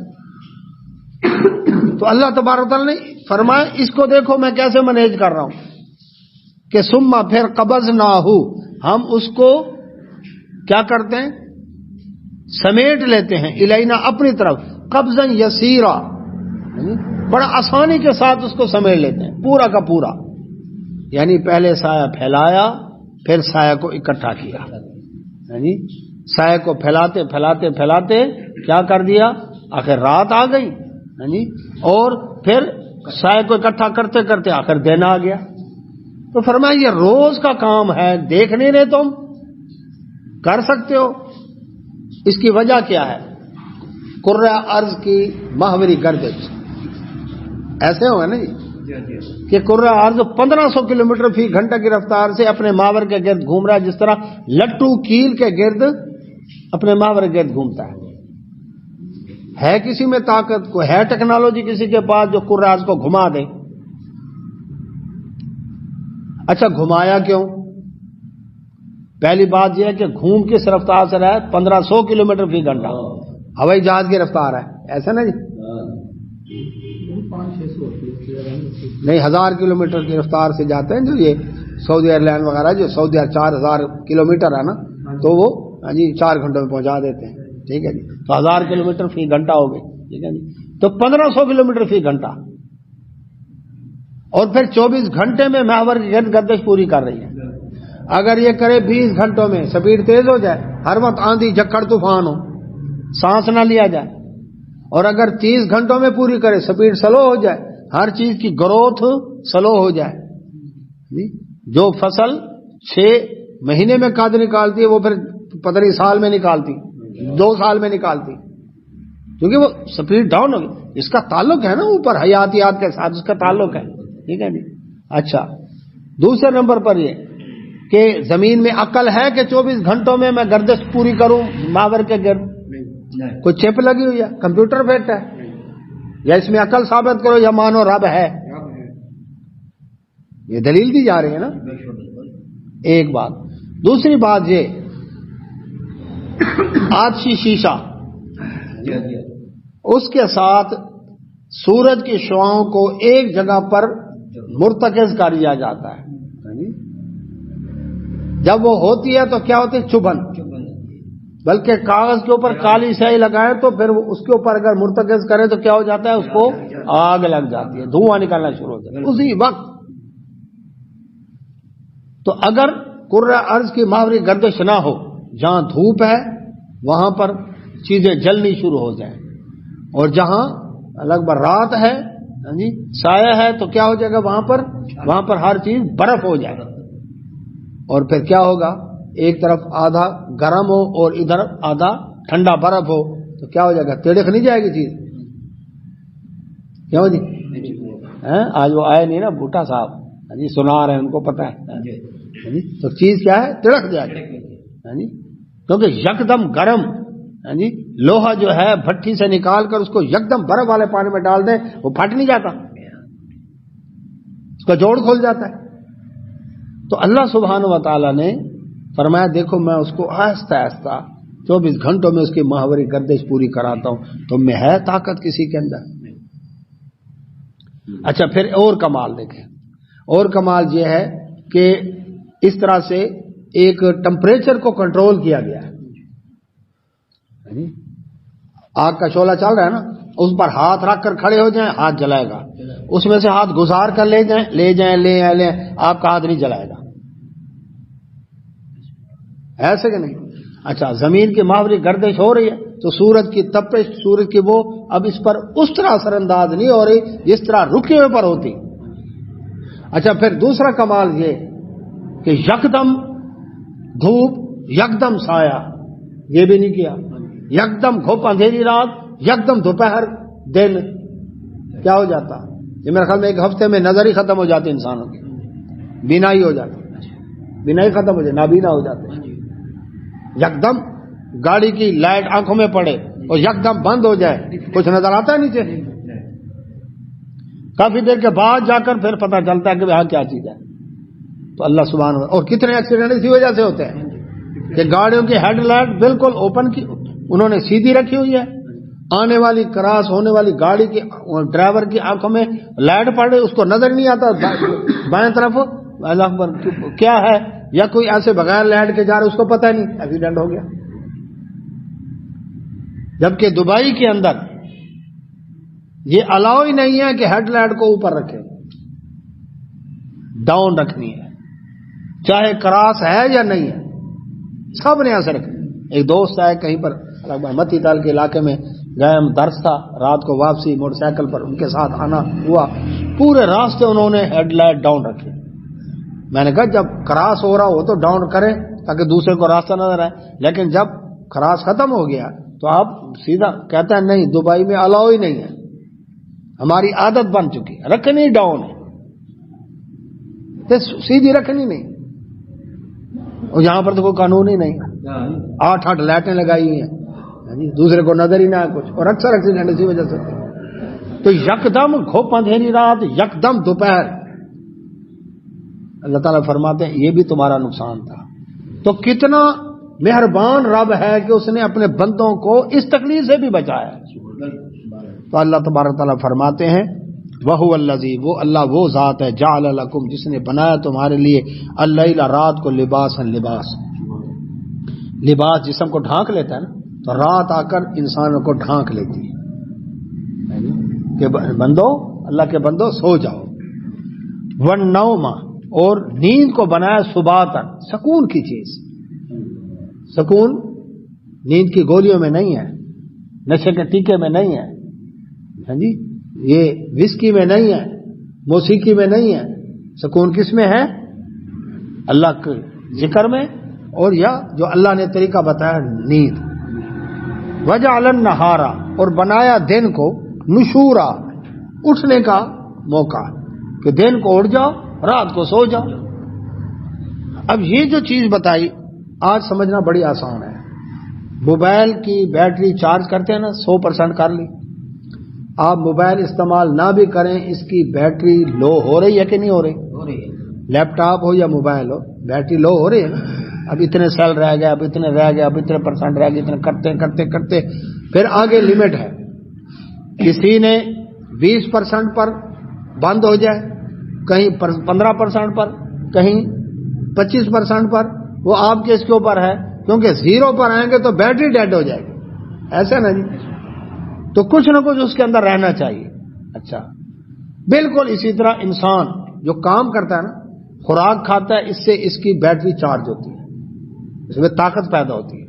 Speaker 1: تو اللہ تبارک و تعالیٰ نے فرمایا اس کو دیکھو میں کیسے مینیج کر رہا ہوں کہ ثم پھر قبضناہ، ہم اس کو کیا کرتے ہیں؟ سمیٹ لیتے ہیں، الینا، اپنی طرف، قبضا یسیرا، بڑا آسانی کے ساتھ اس کو سمیٹ لیتے ہیں پورا کا پورا، یعنی پہلے سایہ پھیلایا پھر سایہ کو اکٹھا کیا، سایہ کو پھیلاتے پھیلاتے پھیلاتے کیا کر دیا؟ آخر رات آ گئی، اور پھر سایہ کو اکٹھا کرتے کرتے آخر دن آ گیا۔ تو فرمایا یہ روز کا کام ہے، دیکھ نہیں رہے تم، کر سکتے ہو۔ اس کی وجہ کیا ہے؟ کرۂ ارض کی محوری گردش، ایسے ہوگا نا کہ کرۂ ارض 1500 کلومیٹر فی گھنٹہ کی رفتار سے اپنے محور کے گرد گھوم رہا ہے، جس طرح لٹو کیل کے گرد اپنے محور کے گرد گھومتا ہے کسی میں طاقت کو ہے ٹیکنالوجی کسی کے پاس جو کرۂ ارض کو گھما دے؟ اچھا گھمایا کیوں؟ پہلی بات یہ ہے کہ گھوم کس رفتار سے رہا ہے؟ 1500 کلومیٹر فی گھنٹہ ہوائی جہاز کی رفتار ہے، ایسا نا جی؟ نہیں 1000 کلومیٹر کی رفتار سے جاتے ہیں جو یہ سعودی ایئر لائن وغیرہ، جو سعودی 4000 کلومیٹر ہے نا، تو وہ جی 4 گھنٹوں میں پہنچا دیتے ہیں، ٹھیک ہے جی؟ تو 1000 کلومیٹر فی گھنٹہ ہو گئی، ٹھیک ہے جی؟ تو 1500 کلومیٹر فی گھنٹہ، اور پھر 24 گھنٹے میں محور کی گرد گردش پوری کر رہی ہے۔ اگر یہ کرے 20 گھنٹوں میں، سپیڈ تیز ہو جائے، ہر وقت آندھی جھکڑ طوفان ہو، سانس نہ لیا جائے، اور اگر 30 گھنٹوں میں پوری کرے، سپیڈ سلو ہو جائے، ہر چیز کی گروتھ سلو ہو جائے، جو فصل 6 مہینے میں کھاد نکالتی ہے وہ پھر 15 سال میں نکالتی، 2 سال میں نکالتی، کیونکہ وہ سپیڈ ڈاؤن ہو گئی۔ اس کا تعلق ہے نا اوپر حیاتیات کے ساتھ، اس کا تعلق ہے، ٹھیک ہے جی؟ اچھا دوسرے نمبر پر یہ کہ زمین میں عقل ہے کہ 24 گھنٹوں میں میں گردش پوری کروں محور کے گرد؟ کوئی چپ لگی ہوئی ہے، کمپیوٹر فٹ ہے، یا اس میں عقل ثابت کرو یا مانو رب ہے، یہ دلیل دی جا رہی ہے نا، ایک بات۔ دوسری بات یہ آتشی شیشہ، اس کے ساتھ سورج کی شعاؤں کو ایک جگہ پر مرتکز کر لیا جاتا ہے، جب وہ ہوتی ہے تو کیا ہوتی ہے؟ چبھن، بلکہ کاغذ کے اوپر کالی سیاہی لگائے تو پھر اس کے اوپر اگر مرتکز کرے تو کیا ہو جاتا ہے؟ اس کو آگ لگ جاتی ہے، دھواں نکلنا شروع ہو جاتا ہے اسی وقت۔ تو اگر کرۂ ارض کی محوری گردش نہ ہو، جہاں دھوپ ہے وہاں پر چیزیں جلنی شروع ہو جائیں، اور جہاں لگ بھگ رات ہے سایہ ہے تو کیا ہو جائے گا؟ وہاں پر ہر چیز برف ہو جائے، اور پھر کیا ہوگا؟ ایک طرف آدھا گرم ہو اور ادھر آدھا ٹھنڈا برف ہو تو کیا ہو جائے گا؟ تڑک نہیں جائے گی چیز، کیا ہو جی؟ آج وہ آئے نہیں نا بھوٹا صاحب جی، سنا رہے ہیں، ان کو پتہ ہے، تو چیز کیا ہے؟ تڑک جائے گی، کیونکہ یکدم گرم لوہا جو ہے بھٹی سے نکال کر اس کو یکدم برف والے پانی میں ڈال دیں، وہ پھٹ نہیں جاتا، اس کا جوڑ کھل جاتا ہے۔ تو اللہ سبحانہ و تعالیٰ نے فرمایا دیکھو میں اس کو آہستہ آہستہ 24 گھنٹوں میں اس کی محوری گردش پوری کراتا ہوں، تم میں ہے طاقت کسی کے اندر؟ اچھا پھر اور کمال دیکھیں، اور کمال یہ ہے کہ اس طرح سے ایک ٹمپریچر کو کنٹرول کیا گیا ہے۔ آگ کا شعلہ چل رہا ہے نا، اس پر ہاتھ رکھ کر کھڑے ہو جائیں، ہاتھ جلائے گا، اس میں سے ہاتھ گزار کر لے جائیں آپ کا ہاتھ نہیں جلائے گا، ایسے کہ نہیں؟ اچھا زمین کی محوری گردش ہو رہی ہے تو سورج کی تپش، سورج کی وہ اب اس پر اس طرح اثر انداز نہیں ہو رہی جس طرح رکے ہوئے پر ہوتی۔ اچھا پھر دوسرا کمال یہ کہ یکدم دھوپ، یکدم سایہ، یہ بھی نہیں کیا، یکدم گھوپ اندھیری رات، یکدم دوپہر دن، کیا ہو جاتا؟ یہ میرے خیال میں 1 ہفتے میں نظر ہی ختم ہو جاتی انسانوں کی، بینائی ہو جاتی، بینائی ختم ہو جائے، نابینا ہو جاتے، یکدم گاڑی کی لائٹ آنکھوں میں پڑے اور یکدم بند ہو جائے، کچھ نظر آتا ہے نیچے، کافی دیر کے بعد جا کر پھر پتہ چلتا ہے کہ ہاں کیا چیز ہے۔ تو اللہ سبحانہ وتعالی، اور کتنے ایکسیڈنٹ اسی وجہ سے ہوتے ہیں کہ گاڑیوں کی ہیڈ لائٹ بالکل اوپن کی انہوں نے سیدھی رکھی ہوئی ہے، آنے والی کراس ہونے والی گاڑی کی ڈرائیور کی آنکھوں میں لائٹ پڑ رہی، اس کو نظر نہیں آتا، بائیں طرف اللہ اکبر کیا ہے، یا کوئی ایسے بغیر لائٹ کے جا رہا ہے، اس کو پتہ نہیں، ایکسیڈنٹ ہو گیا۔ جبکہ دبئی کے اندر یہ الاؤ ہی نہیں ہے کہ ہیڈ لائٹ کو اوپر رکھے، ڈاؤن رکھنی ہے، چاہے کراس ہے یا نہیں ہے، سب نے ایسے رکھنی۔ ایک دوست آئے کہیں پر متی تال کے علاقے میں گئے، ہم درس تھا، رات کو واپسی موٹر سائیکل پر ان کے ساتھ آنا ہوا، پورے راستے انہوں نے ہیڈ لائٹ ڈاؤن رکھی۔ میں نے کہا جب کراس ہو رہا ہو تو ڈاؤن کریں تاکہ دوسرے کو راستہ نظر آئے، لیکن جب کراس ختم ہو گیا تو آپ سیدھا کہتے ہیں نہیں، دبئی میں الاؤ ہی نہیں ہے، ہماری عادت بن چکی ہے رکھنی ڈاؤن ہے، سیدھی رکھنی نہیں، اور یہاں پر تو کوئی قانون ہی نہیں، 8 لائٹیں لگائی ہوئی ہیں، دوسرے کو نظر ہی نہ آئے کچھ، اور اکثر ایکسیڈنٹ اسی وجہ سے۔ تو یکدم گھوپ اندھیری رات، یکدم دوپہر، اللہ تعالیٰ فرماتے ہیں یہ بھی تمہارا نقصان تھا۔ تو کتنا مہربان رب ہے کہ اس نے اپنے بندوں کو اس تکلیف سے بھی بچایا۔ تو اللہ تبارک تعالیٰ فرماتے ہیں وَهُوَ الَّذِي، وہ اللہ وہ ذات ہے، جَعَلَ لَكُمْ، جس نے بنایا تمہارے لیے اللَّيْلَ، رات کو، لباساً، لباس جسم کو ڈھانک لیتا ہے نا، تو رات آ کر انسانوں کو ڈھانک لیتی ہے کہ بندو، اللہ کے بندو سو جاؤ۔ وَالنَّوْمَ، اور نیند کو بنایا سباتاً، سکون کی چیز۔ سکون نیند کی گولیوں میں نہیں ہے، نشے کے ٹیکے میں نہیں ہے، ہاں جی، یہ وسکی میں نہیں ہے، موسیقی میں نہیں ہے۔ سکون کس میں ہے؟ اللہ کے ذکر میں، اور یا جو اللہ نے طریقہ بتایا نیند۔ وجعل النہار، اور بنایا دن کو نشورا، اٹھنے کا موقع، کہ دن کو اٹھ جاؤ، رات کو سو جاؤ۔ اب یہ جو چیز بتائی آج سمجھنا بڑی آسان ہے۔ موبائل کی بیٹری چارج کرتے ہیں نا، 100% کر لی، آپ موبائل استعمال نہ بھی کریں، اس کی بیٹری لو ہو رہی ہے کہ نہیں ہو رہی؟ ہو رہی ہے۔ لیپ ٹاپ ہو یا موبائل ہو، بیٹری لو ہو رہی ہے نا۔ اب اتنے سیل رہ گئے، اب اتنے رہ گئے، اب اتنے % رہ گئے، اتنے کرتے کرتے کرتے پھر آگے لمٹ ہے۔ کسی نے 20% پر بند ہو جائے، کہیں 15% پر، کہیں 25% پر، وہ آپ کے اس کے اوپر ہے، کیونکہ 0 پر آئیں گے تو بیٹری ڈیڈ ہو جائے گی، ایسا نا جی۔ تو کچھ نہ کچھ اس کے اندر رہنا چاہیے۔ اچھا، بالکل اسی طرح انسان جو کام کرتا ہے نا، خوراک کھاتا ہے، اس سے اس کی بیٹری چارج ہوتی ہے، اس میں طاقت پیدا ہوتی ہے۔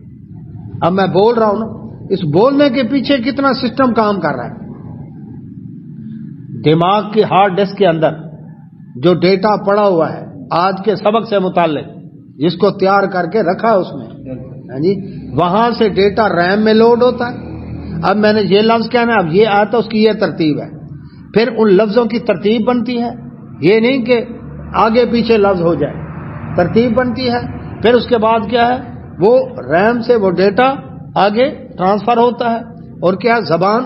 Speaker 1: اب میں بول رہا ہوں نا، اس بولنے کے پیچھے کتنا سسٹم کام کر رہا ہے۔ دماغ کی ہارڈ ڈسک کے اندر جو ڈیٹا پڑا ہوا ہے آج کے سبق سے متعلق، جس کو تیار کر کے رکھا ہے اس میں، ہاں جی، وہاں سے ڈیٹا ریم میں لوڈ ہوتا ہے۔ اب میں نے یہ لفظ کہنا ہے، اب یہ آتا ہے، اس کی یہ ترتیب ہے، پھر ان لفظوں کی ترتیب بنتی ہے، یہ نہیں کہ آگے پیچھے لفظ ہو جائے، ترتیب بنتی ہے۔ پھر اس کے بعد کیا ہے، وہ ریم سے وہ ڈیٹا آگے ٹرانسفر ہوتا ہے، اور کیا زبان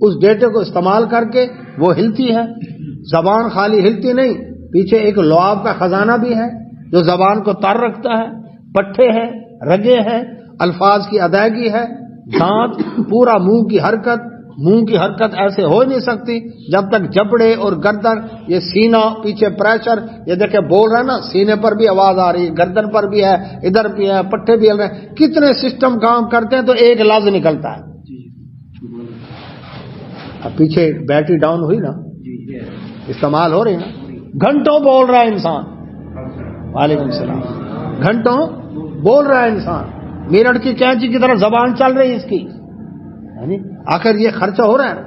Speaker 1: اس ڈیٹے کو استعمال کر کے وہ ہلتی ہے۔ زبان خالی ہلتی نہیں، پیچھے ایک لعاب کا خزانہ بھی ہے جو زبان کو تر رکھتا ہے، پٹھے ہیں، رگے ہیں، الفاظ کی ادائیگی ہے، دانت، پورا منہ کی حرکت ایسے ہو نہیں سکتی جب تک جبڑے اور گردن، یہ سینہ، پیچھے پریشر، یہ دیکھیں بول رہا ہے نا، سینے پر بھی آواز آ رہی ہے، گردن پر بھی ہے، ادھر بھی ہے، پٹھے بھی ہل رہے ہیں، کتنے سسٹم کام کرتے ہیں تو ایک لفظ نکلتا ہے۔ اب پیچھے بیٹری ڈاؤن ہوئی نا، استعمال ہو رہی نا، گھنٹوں بول رہا ہے انسان، وعلیکم السلام، گھنٹوں بول رہا ہے انسان، میرٹ کی کینچی کی طرح زبان چل رہی ہے اس کی، آخر یہ خرچہ ہو رہا ہے۔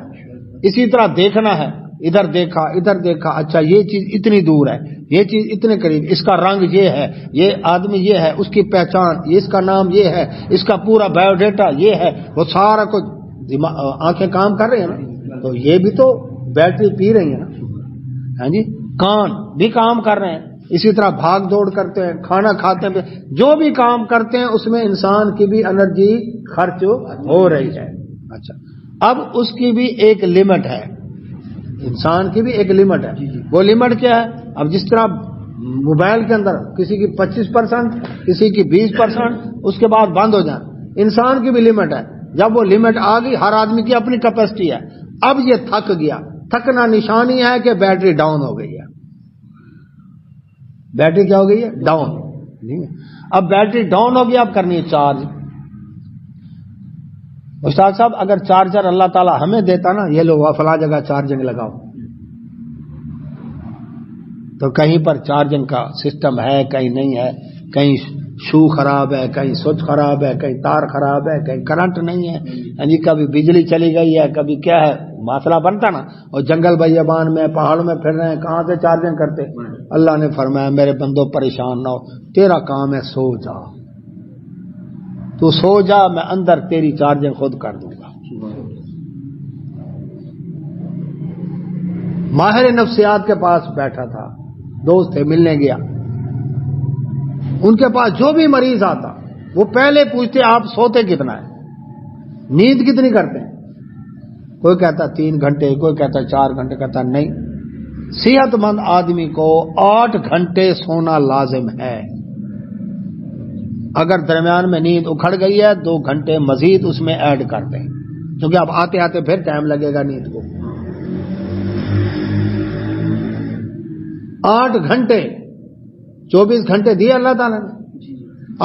Speaker 1: اسی طرح دیکھنا ہے، ادھر دیکھا ادھر دیکھا، اچھا یہ چیز اتنی دور ہے، یہ چیز اتنے قریب، اس کا رنگ یہ ہے، یہ آدمی یہ ہے، اس کی پہچان، یہ اس کا نام یہ ہے، اس کا پورا بایو ڈیٹا یہ ہے، وہ سارا کچھ آنکھیں کام کر رہی ہیں نا، تو یہ بھی تو بیٹری پی رہی ہیں نا، ہاں جی، کان بھی کام کر رہے ہیں، اسی طرح بھاگ دوڑ کرتے ہیں، کھانا کھاتے ہیں، جو بھی کام کرتے ہیں اس میں انسان کی بھی انرجی خرچ ہو رہی ہے۔ اچھا، اب اس کی بھی ایک لمٹ ہے، انسان کی بھی ایک لمٹ ہے۔ وہ لمٹ کیا ہے؟ اب جس طرح موبائل کے اندر کسی کی 25%، کسی کی 20%، اس کے بعد بند ہو جائیں، انسان کی بھی لمٹ ہے۔ جب وہ لمٹ آ گئی، ہر آدمی کی اپنی کیپیسٹی ہے، اب یہ تھک گیا، تھکنا نشانی ہے کہ بیٹری ڈاؤن ہو گئی ہے۔ بیٹری کیا ہو گئی ہے؟ ڈاؤن۔ اب بیٹری ڈاؤن ہو گئی، اب کرنی ہے چارج۔ استاد صاحب اگر چارجر اللہ تعالیٰ ہمیں دیتا نا، یہ لو فلاں جگہ چارجنگ لگاؤ، تو کہیں پر چارجنگ کا سسٹم ہے، کہیں نہیں ہے، کہیں شو خراب ہے، کہیں سوئچ خراب ہے، کہیں تار خراب ہے، کہیں کرنٹ نہیں ہے، یعنی کبھی بجلی چلی گئی ہے، کبھی کیا ہے، مسئلہ بنتا نا۔ اور جنگل بیابان میں، پہاڑوں میں پھر رہے ہیں، کہاں سے چارجنگ کرتے؟ اللہ نے فرمایا میرے بندوں پریشان نہ ہو، تیرا کام ہے سو جا، تو سو جا، میں اندر تیری چارجنگ خود کر دوں گا۔ ماہر نفسیات کے پاس بیٹھا تھا، دوست تھے، ملنے گیا، ان کے پاس جو بھی مریض آتا وہ پہلے پوچھتے آپ سوتے کتنا ہے؟ نیند کتنی کرتے ہیں؟ کوئی کہتا 3 گھنٹے، کوئی کہتا 4 گھنٹے، کہتا نہیں، صحت مند آدمی کو 8 گھنٹے سونا لازم ہے. اگر درمیان میں نیند اکھڑ گئی ہے 2 گھنٹے مزید اس میں ایڈ کر دیں، کیونکہ اب آتے آتے پھر ٹائم لگے گا نیند کو. 8 گھنٹے 24 گھنٹے دیے اللہ تعالیٰ نے،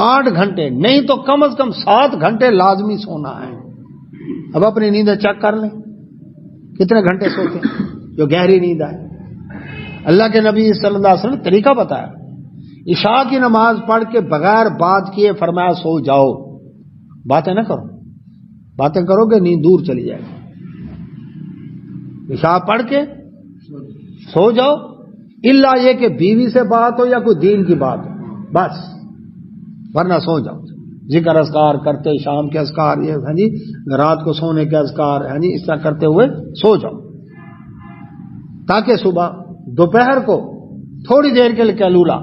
Speaker 1: 8 گھنٹے نہیں تو کم از کم 7 گھنٹے لازمی سونا ہے. اب اپنی نیندیں چیک کر لیں کتنے گھنٹے سوتے ہیں جو گہری نیند آئے. اللہ کے نبی صلی اللہ علیہ وسلم نے طریقہ بتایا. عشاء کی نماز پڑھ کے بغیر بات کیے فرمایا سو جاؤ، باتیں نہ کرو، باتیں کرو گے نیند دور چلی جائے گی. عشاء پڑھ کے سو جاؤ، الا یہ کہ بیوی سے بات ہو یا کوئی دین کی بات ہو، بس، ورنہ سو جاؤ. ذکر اذکار کرتے، شام کے اذکار، یہ جی رات کو سونے کے اذکار، جی اس طرح کرتے ہوئے سو جاؤ، تاکہ صبح دوپہر کو تھوڑی دیر کے لیے کیلولا،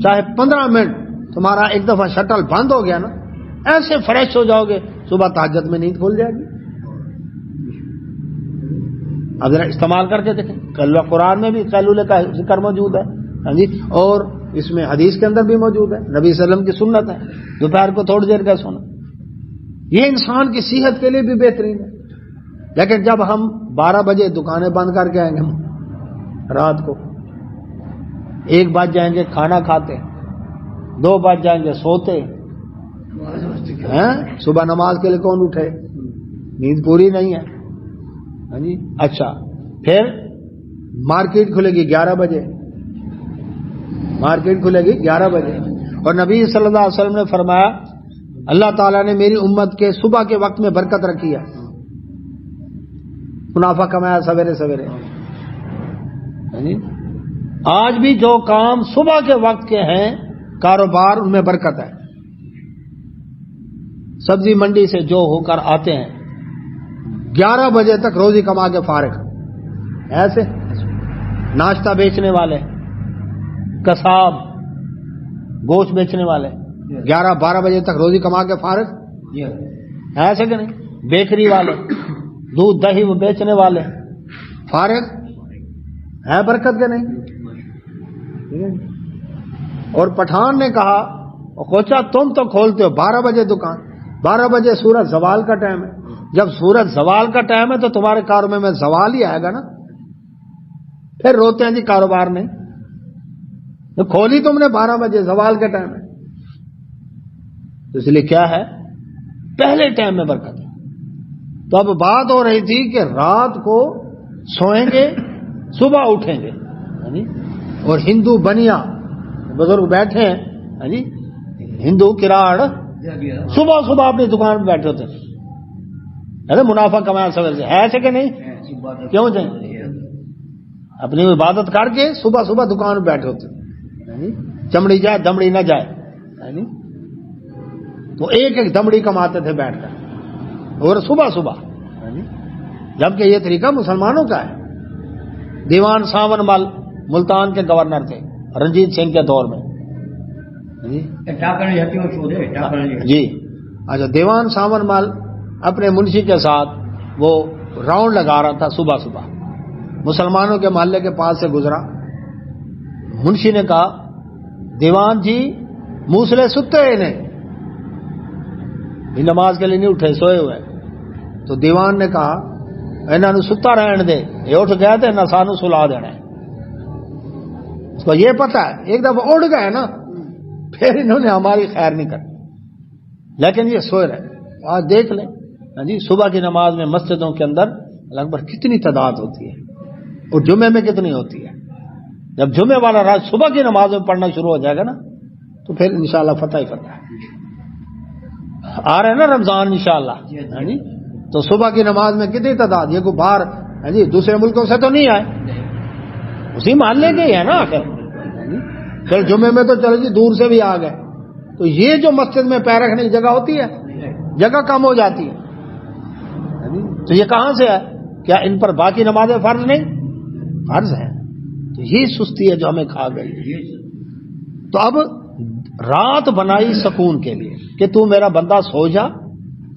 Speaker 1: چاہے 15 منٹ تمہارا ایک دفعہ شٹل بند ہو گیا نا، ایسے فریش ہو جاؤ گے صبح تہجد میں نیند کھل جائے گی. اب ذرا استعمال کر کے دیکھیں، کلوہ قرآن میں بھی قیلولے کا ذکر موجود ہے، ہاں جی، اور اس میں حدیث کے اندر بھی موجود ہے، نبی صلی اللہ علیہ وسلم کی سنت ہے دوپہر کو تھوڑی دیر کا سونا. یہ انسان کی صحت کے لیے بھی بہترین ہے. لیکن جب ہم 12 بجے دکانیں بند کر کے آئیں گے رات کو، 1 بج جائیں گے کھانا کھاتے، 2 بج جائیں گے سوتے ہیں، صبح نماز کے لیے کون اٹھے؟ نیند پوری نہیں ہے. ہاں جی، اچھا، پھر مارکیٹ کھلے گی 11 بجے، مارکیٹ کھلے گی 11 بجے، اور نبی صلی اللہ علیہ وسلم نے فرمایا اللہ تعالیٰ نے میری امت کے صبح کے وقت میں برکت رکھی ہے، منافع کمایا سویرے سویرے. آج بھی جو کام صبح کے وقت کے ہیں کاروبار، ان میں برکت ہے. سبزی منڈی سے جو ہو کر آتے ہیں 11 بجے تک روزی کما کے فارغ، ایسے ناشتہ بیچنے والے، کساب، گوشت بیچنے والے 11-12 بجے تک روزی کما کے فارغ، ایسے کہ نہیں؟ بیکری والے، دودھ دہی وہ بیچنے والے فارغ، ہے برکت کے نہیں؟ اور پٹھان نے کہا کوچا تم تو کھولتے ہو 12 بجے دکان، 12 بجے سورج زوال کا ٹائم ہے، جب سورج زوال کا ٹائم ہے تو تمہارے کاروبار میں زوال ہی آئے گا نا. پھر روتے ہیں جی کاروبار نہیں کھولی تم نے 12 بجے، زوال کے ٹائم ہے. تو اس لیے کیا ہے، پہلے ٹائم میں برکت ہے. تو اب بات ہو رہی تھی کہ رات کو سوئیں گے صبح اٹھیں گے، اور ہندو بنیا بزرگ بیٹھے ہیں جی، ہندو کراڑ صبح صبح اپنی دکان پہ بیٹھے ہوتے ہیں، منافع کمایا سویر سے، ہے ایسے کہ نہیں؟ کیوں جائیں؟ اپنی عبادت کر کے صبح صبح دکان پہ بیٹھے ہوتے ہیں، چمڑی جائے دمڑی نہ جائے، تو ایک ایک دمڑی کماتے تھے بیٹھ کر، اور صبح صبح. جبکہ یہ طریقہ مسلمانوں کا ہے. دیوان ساون مل ملتان کے گورنر تھے رنجیت سنگھ کے دور میں، جی اچھا، دیوان ساون مل اپنے منشی کے ساتھ وہ راؤنڈ لگا رہا تھا صبح صبح، مسلمانوں کے محلے کے پاس سے گزرا. منشی نے کہا دیوان جی موسلے ستے انہیں، نماز کے لیے نہیں اٹھے، سوئے ہوئے. تو دیوان نے کہا انہوں نے ستا رہن دے، یہ اٹھ گیا تو نہ سانو سلا دینا ہے. اس کو یہ پتا ہے ایک دفعہ اڑ گئے نا پھر انہوں نے ہماری خیر نہیں کری، لیکن یہ سوئے رہے. آج دیکھ لیں جی صبح کی نماز میں مسجدوں کے اندر لگ بھگ کتنی تعداد ہوتی ہے، اور جمعے میں کتنی ہوتی ہے. جب جمعے والا رات صبح کی نماز میں پڑھنا شروع ہو جائے گا نا تو پھر انشاءاللہ فتح ہی فتح ہے. آ رہے ہیں نا رمضان انشاءاللہ، تو صبح کی نماز میں کتنی تعداد، یہ کو باہر جی دوسرے ملکوں سے تو نہیں آئے، اسی محلے کے ہی ہے نا آخر. پھر جمعے میں تو چلو جی دور سے بھی آ گئے، تو یہ جو مسجد میں پیر رکھنے کی جگہ ہوتی ہے جگہ کم ہو جاتی ہے. تو یہ کہاں سے ہے؟ کیا ان پر باقی نمازیں فرض نہیں؟ فرض ہیں. تو یہ سستی ہے جو ہمیں کھا گئی. تو اب رات بنائی سکون کے لیے کہ تو میرا بندہ سو جا،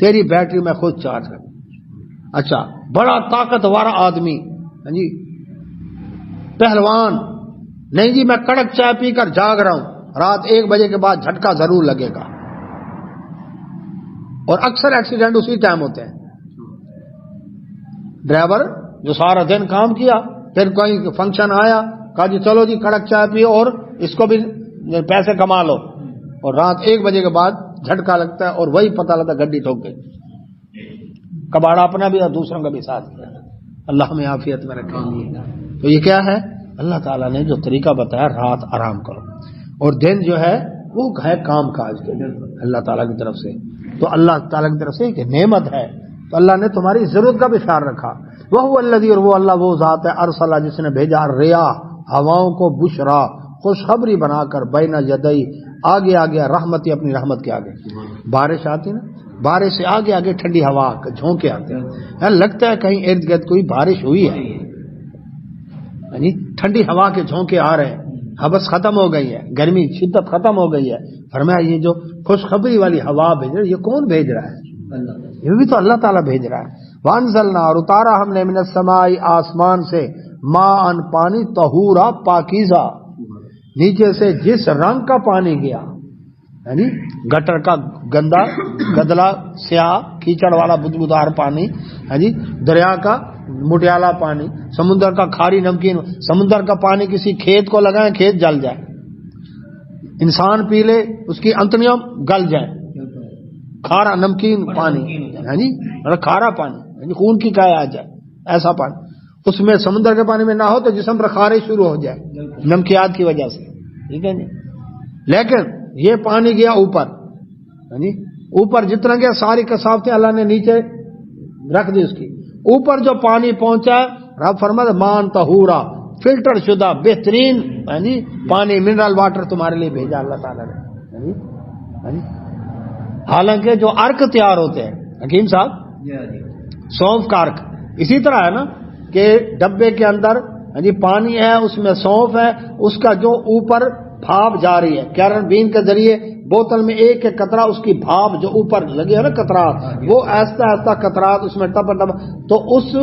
Speaker 1: تیری بیٹری میں خود چارج کر. اچھا بڑا طاقتور آدمی جی پہلوان, نہیں جی میں کڑک چائے پی کر جاگ رہا ہوں, رات 1 بجے کے بعد جھٹکا ضرور لگے گا. اور اکثر ایکسیڈنٹ اسی ٹائم ہوتے ہیں. ڈرائیور جو سارا دن کام کیا, پھر کوئی فنکشن آیا, کہا جی چلو جی کڑک چائے پیو اور اس کو بھی پیسے کما لو, اور رات 1 بجے کے بعد جھٹکا لگتا ہے اور وہی پتہ لگتا ہے گڈی ٹھوک گئی. کباڑا اپنا بھی اور دوسروں کا بھی ساتھ کیا. اللہ ہمیں عافیت میں رکھیں. تو یہ کیا ہے؟ اللہ تعالیٰ نے جو طریقہ بتایا, رات آرام کرو اور دن جو ہے وہ ہے کام کاج کے اللہ تعالیٰ کی طرف سے. تو اللہ تعالیٰ کی طرف سے ایک نعمت ہے, تو اللہ نے تمہاری ضرورت کا بھی خیال رکھا. وہ الذی, اور وہ اللہ وہ ذات ہے, ارسلہ جس نے بھیجا ریاح ہواؤں کو, بشرا خوشخبری بنا کر, بین یدئی آگے آگے, رحمتی اپنی رحمت کے آگے. بارش آتی نا, بارش سے آگے آگے ٹھنڈی ہوا جھونکے آتے ہیں, لگتا ہے کہیں ارد گرد کوئی بارش ہوئی ہے. یعنی ٹھنڈی ہوا کے جھونکے آ رہے ہیں, حبس ختم ہو گئی ہے, گرمی شدت ختم ہو گئی ہے. فرمایا یہ جو خوشخبری والی ہوا بھیج رہا ہے, یہ کون بھیج رہا ہے؟ یہ بھی تو اللہ تعالیٰ بھیج رہا ہے. وانزلنا, اور اتارا ہم نے, من السماء آسمان سے, ماء پانی, طہورا پاکیزہ, نیچے سے جس رنگ کا پانی گیا, یعنی گٹر کا گندا گدلا سیاہ کیچڑ والا بدبودار پانی, جی دریا کا مٹیالہ پانی, سمندر کا کھاری نمکین. سمندر کا پانی کسی کھیت کو لگائیں کھیت جل جائے, انسان پی لے اس کی انتڑیاں گل جائیں. کھارا نمکین پانی, یعنی کھارا پانی, یعنی خون کی کائے آ جائے, ایسا پانی. اس میں سمندر کے پانی میں نہ ہو تو جسم پر خارش شروع ہو جائے نمکیات کی وجہ سے, ٹھیک ہے. لیکن یہ پانی گیا اوپر, یعنی اوپر جتنا گیا ساری کثافتیں اللہ نے نیچے رکھ دی. اس کی اوپر جو پانی پہنچا, رب فرماتا مان طہورا, فلٹر شدہ بہترین, یعنی پانی منرل واٹر تمہارے لیے بھیجا اللہ تعالیٰ نے. حالانکہ جو ارک تیار ہوتے ہیں حکیم صاحب, سونف کا ارک اسی طرح ہے نا کہ ڈبے کے اندر یعنی پانی ہے, اس میں سونف ہے, اس کا جو اوپر بھاپ جاری ہے کیرن بین کے ذریعے بوتل میں ایک ایک قطرہ, اس کی بھاپ جو اوپر لگی ہے نا قطرات, وہ ایسا ایسا قطرات اس میں ٹپ ٹپ, تو اس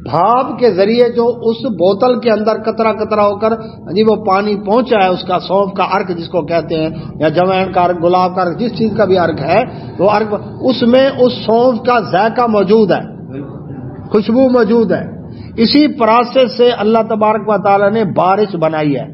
Speaker 1: بھاپ کے ذریعے جو اس بوتل کے اندر قطرہ قطرہ ہو کر جی وہ پانی پہنچا ہے, اس کا سونف کا ارک جس کو کہتے ہیں, یا جوائن کا ارک, گلاب کا ارک, جس چیز کا بھی ارک ہے وہ ارک, اس میں اس سونف کا ذائقہ موجود ہے, خوشبو موجود ہے. اسی پروسیس سے اللہ تبارک و تعالی نے بارش بنائی ہے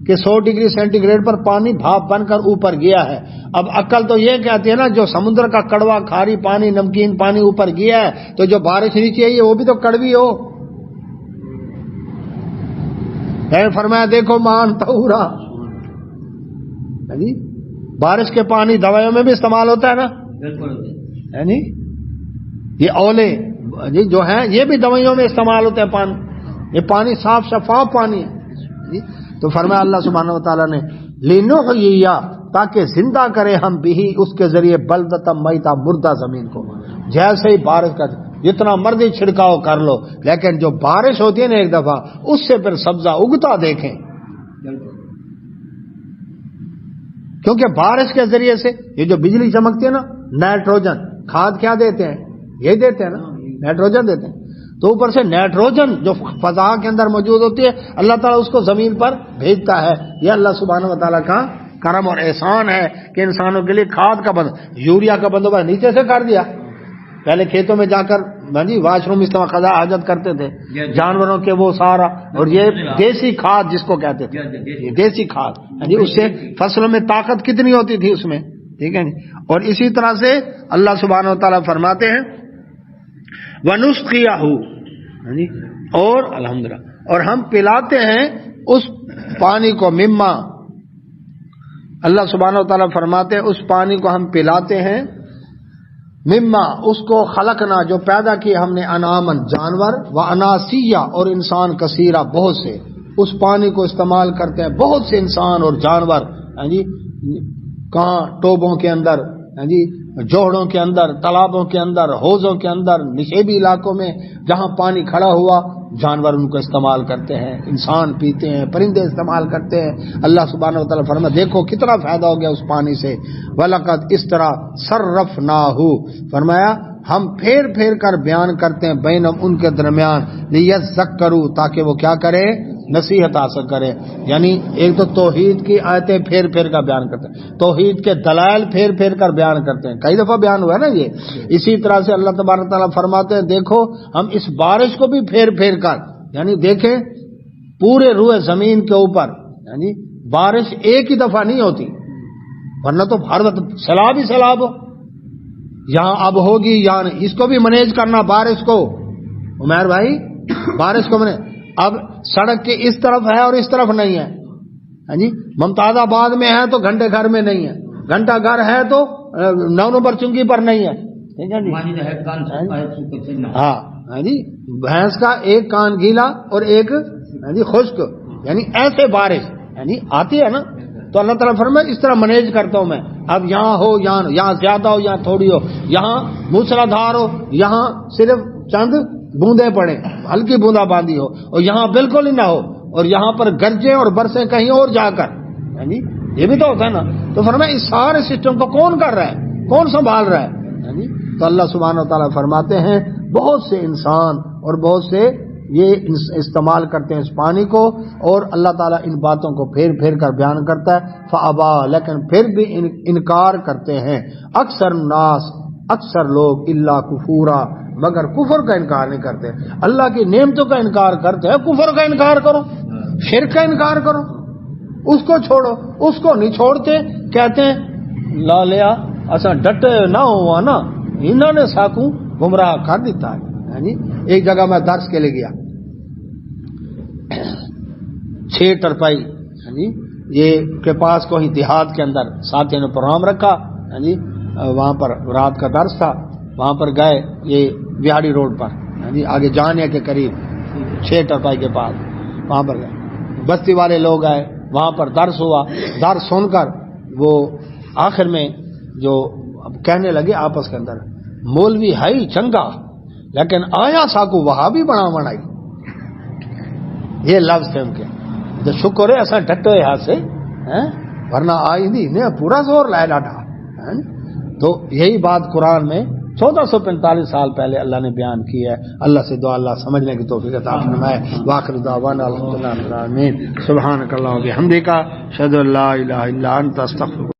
Speaker 1: کہ 100 ڈگری سینٹی گریڈ پر پانی بھاپ بن کر اوپر گیا ہے. اب عقل تو یہ کہتی ہے نا, جو سمندر کا کڑوا کھاری پانی نمکین پانی اوپر گیا ہے, تو جو بارش نیچے آئی ہے وہ بھی تو کڑوی ہو. فرمایا دیکھو مان طہورا, یعنی بارش کے پانی دوائیوں میں بھی استعمال ہوتا ہے نا, یعنی یہ اولے جو ہیں یہ بھی دوائیوں میں استعمال ہوتے ہیں پانی. یہ پانی صاف شفاف پانی ہے. تو فرمایا اللہ سبحانہ و تعالیٰ نے لنحیی, تاکہ زندہ کرے ہم بھی اس کے ذریعے بلدۃ میتا, مردہ زمین کو. جیسے ہی بارش کا جتنا مرضی چھڑکاؤ کر لو, لیکن جو بارش ہوتی ہے نا ایک دفعہ, اس سے پھر سبزہ اگتا دیکھیں. کیونکہ بارش کے ذریعے سے یہ جو بجلی چمکتی ہے نا, نائٹروجن کھاد کیا دیتے ہیں, یہی دیتے ہیں نا, نائٹروجن دیتے ہیں. تو اوپر سے نائٹروجن جو فضا کے اندر موجود ہوتی ہے, اللہ تعالیٰ اس کو زمین پر بھیجتا ہے. یہ اللہ سبحانہ و تعالیٰ کا کرم اور احسان ہے کہ انسانوں کے لیے کھاد کا یوریا کا بندوبست نیچے سے کر دیا. پہلے کھیتوں میں جا کر جی واش روم استعمال قضاء حاجت کرتے تھے جانوروں کے, وہ سارا, اور یہ دیسی کھاد جس کو کہتے تھے, یہ دیسی کھاد جی, اس سے فصلوں میں طاقت کتنی ہوتی تھی اس میں, ٹھیک ہے. اور اسی طرح سے اللہ سبحانہ و تعالیٰ فرماتے ہیں وَنُسْقِيَهُ, اور الحمدللہ, اور ہم پلاتے ہیں اس پانی کو, مما, اللہ سبحانہ و تعالیٰ فرماتے ہیں اس پانی کو ہم پلاتے ہیں, مما, اس کو خلقنا, جو پیدا کیے ہم نے, انعامن, جانور, واناسیا, اور انسان, کثیرہ, بہت سے. اس پانی کو استعمال کرتے ہیں بہت سے انسان اور جانور, جی کہاں ٹوبوں کے اندر, جی جوہڑوں کے اندر, تالابوں کے اندر, حوضوں کے اندر, نشیبی علاقوں میں جہاں پانی کھڑا ہوا جانور ان کو استعمال کرتے ہیں، انسان پیتے ہیں، پرندے استعمال کرتے ہیں۔ اللہ سبحانہ و تعالیٰ فرمایا دیکھو کتنا فائدہ ہو گیا اس پانی سے۔ وَلَقَدْ اس طرح صَرَّفْنَاهُ فرمایا ہم پھیر پھیر کر بیان کرتے ہیں بینم ان کے درمیان لیذکروا تاکہ وہ کیا کرے، نصیحت حاصل کرے۔ یعنی ایک تو توحید کی آیتیں پھیر پھیر کر بیان کرتے ہیں، توحید کے دلائل پھیر پھیر کر بیان کرتے ہیں، کئی دفعہ بیان ہوا ہے نا یہ۔ اسی طرح سے اللہ تبارک تعالیٰ فرماتے ہیں دیکھو ہم اس بارش کو بھی پھیر پھیر کر، یعنی دیکھیں پورے روئے زمین کے اوپر، یعنی بارش ایک ہی دفعہ نہیں ہوتی، ورنہ تو ہر وقت سیلاب ہی سیلاب ہو، یہاں اب ہوگی یہاں نہیں، اس کو بھی مینیج کرنا بارش کو۔ عمیر بھائی بارش کو اب سڑک کے اس طرف ہے اور اس طرف نہیں ہے، ہاں جی، ممتاز آباد میں ہے تو گھنٹے گھر میں نہیں ہے، گھنٹہ گھر ہے تو 9 نمبر چنگی پر نہیں ہے، ہاں جی، بھینس کا ایک کان گیلا اور ایک ہاں جی خشک، یعنی ایسے بارش یعنی آتی ہے نا، تو اللہ تعالیٰ فرمائے اس طرح مینیج کرتا ہوں میں، اب یہاں ہو یہاں زیادہ ہو یہاں تھوڑی ہو، یہاں موسلا دھار ہو یہاں صرف چند بوندیں پڑے ہلکی بوندا باندھی ہو، اور یہاں بالکل ہی نہ ہو، اور یہاں پر گرجیں اور برسیں کہیں اور جا کر، یعنی یہ بھی تو ہوتا ہے نا۔ تو فرمایا اس سارے سسٹم کو کون کر رہا ہے، کون سنبھال رہا ہے، یعنی تو اللہ سبحانہ و تعالیٰ فرماتے ہیں بہت سے انسان اور بہت سے یہ استعمال کرتے ہیں اس پانی کو، اور اللہ تعالیٰ ان باتوں کو پھیر پھیر کر بیان کرتا ہے۔ فابا لیکن پھر بھی انکار کرتے ہیں اکثر الناس، اکثر لوگ، الا کفورا مگر کفر کا انکار نہیں کرتے، اللہ کی نعمتوں کا انکار کرتے ہیں، کفر کا انکار کرو، شرک کا انکار کرو، اس کو چھوڑو، اس کو نہیں چھوڑتے، کہتے ہیں لا لیا ایسا ڈٹے نہ ہوا نا انہوں نے ساکوں گمراہ کر دیتا ہے۔ یعنی ایک جگہ میں درس کے لیے گیا، 6 ٹرپائی یعنی یہ کے پاس کوئی دیہات کے اندر ساتھیوں نے پروگرام رکھا، یعنی وہاں پر رات کا درس تھا، وہاں پر گئے یہ بہاڑی روڈ پر، یعنی آگے جانے کے قریب 6 ٹرپائی کے پاس، وہاں پر گئے، بستی والے لوگ آئے، وہاں پر درس ہوا، درس سن کر وہ آخر میں جو اب کہنے لگے آپس کے اندر مولوی ہے ہی چنگا لیکن آیا ساکو وہاں بھی بنائی، یہ لفظ تھے ان کے، جو شکر ہے ایسا ڈٹو یہاں سے ورنہ آئی نہیں نے پورا زور لایا ڈاٹا۔ تو یہی بات قرآن میں 1445 سال پہلے اللہ نے بیان کی ہے۔ اللہ سے دعا اللہ سمجھنے کی توفیق عطا فرمائے۔ واخر دعوانا الحمدللہ رب العالمین، سبحانک اللہم و بحمدک، اشہد ان لا الہ الا انت، استغفرک۔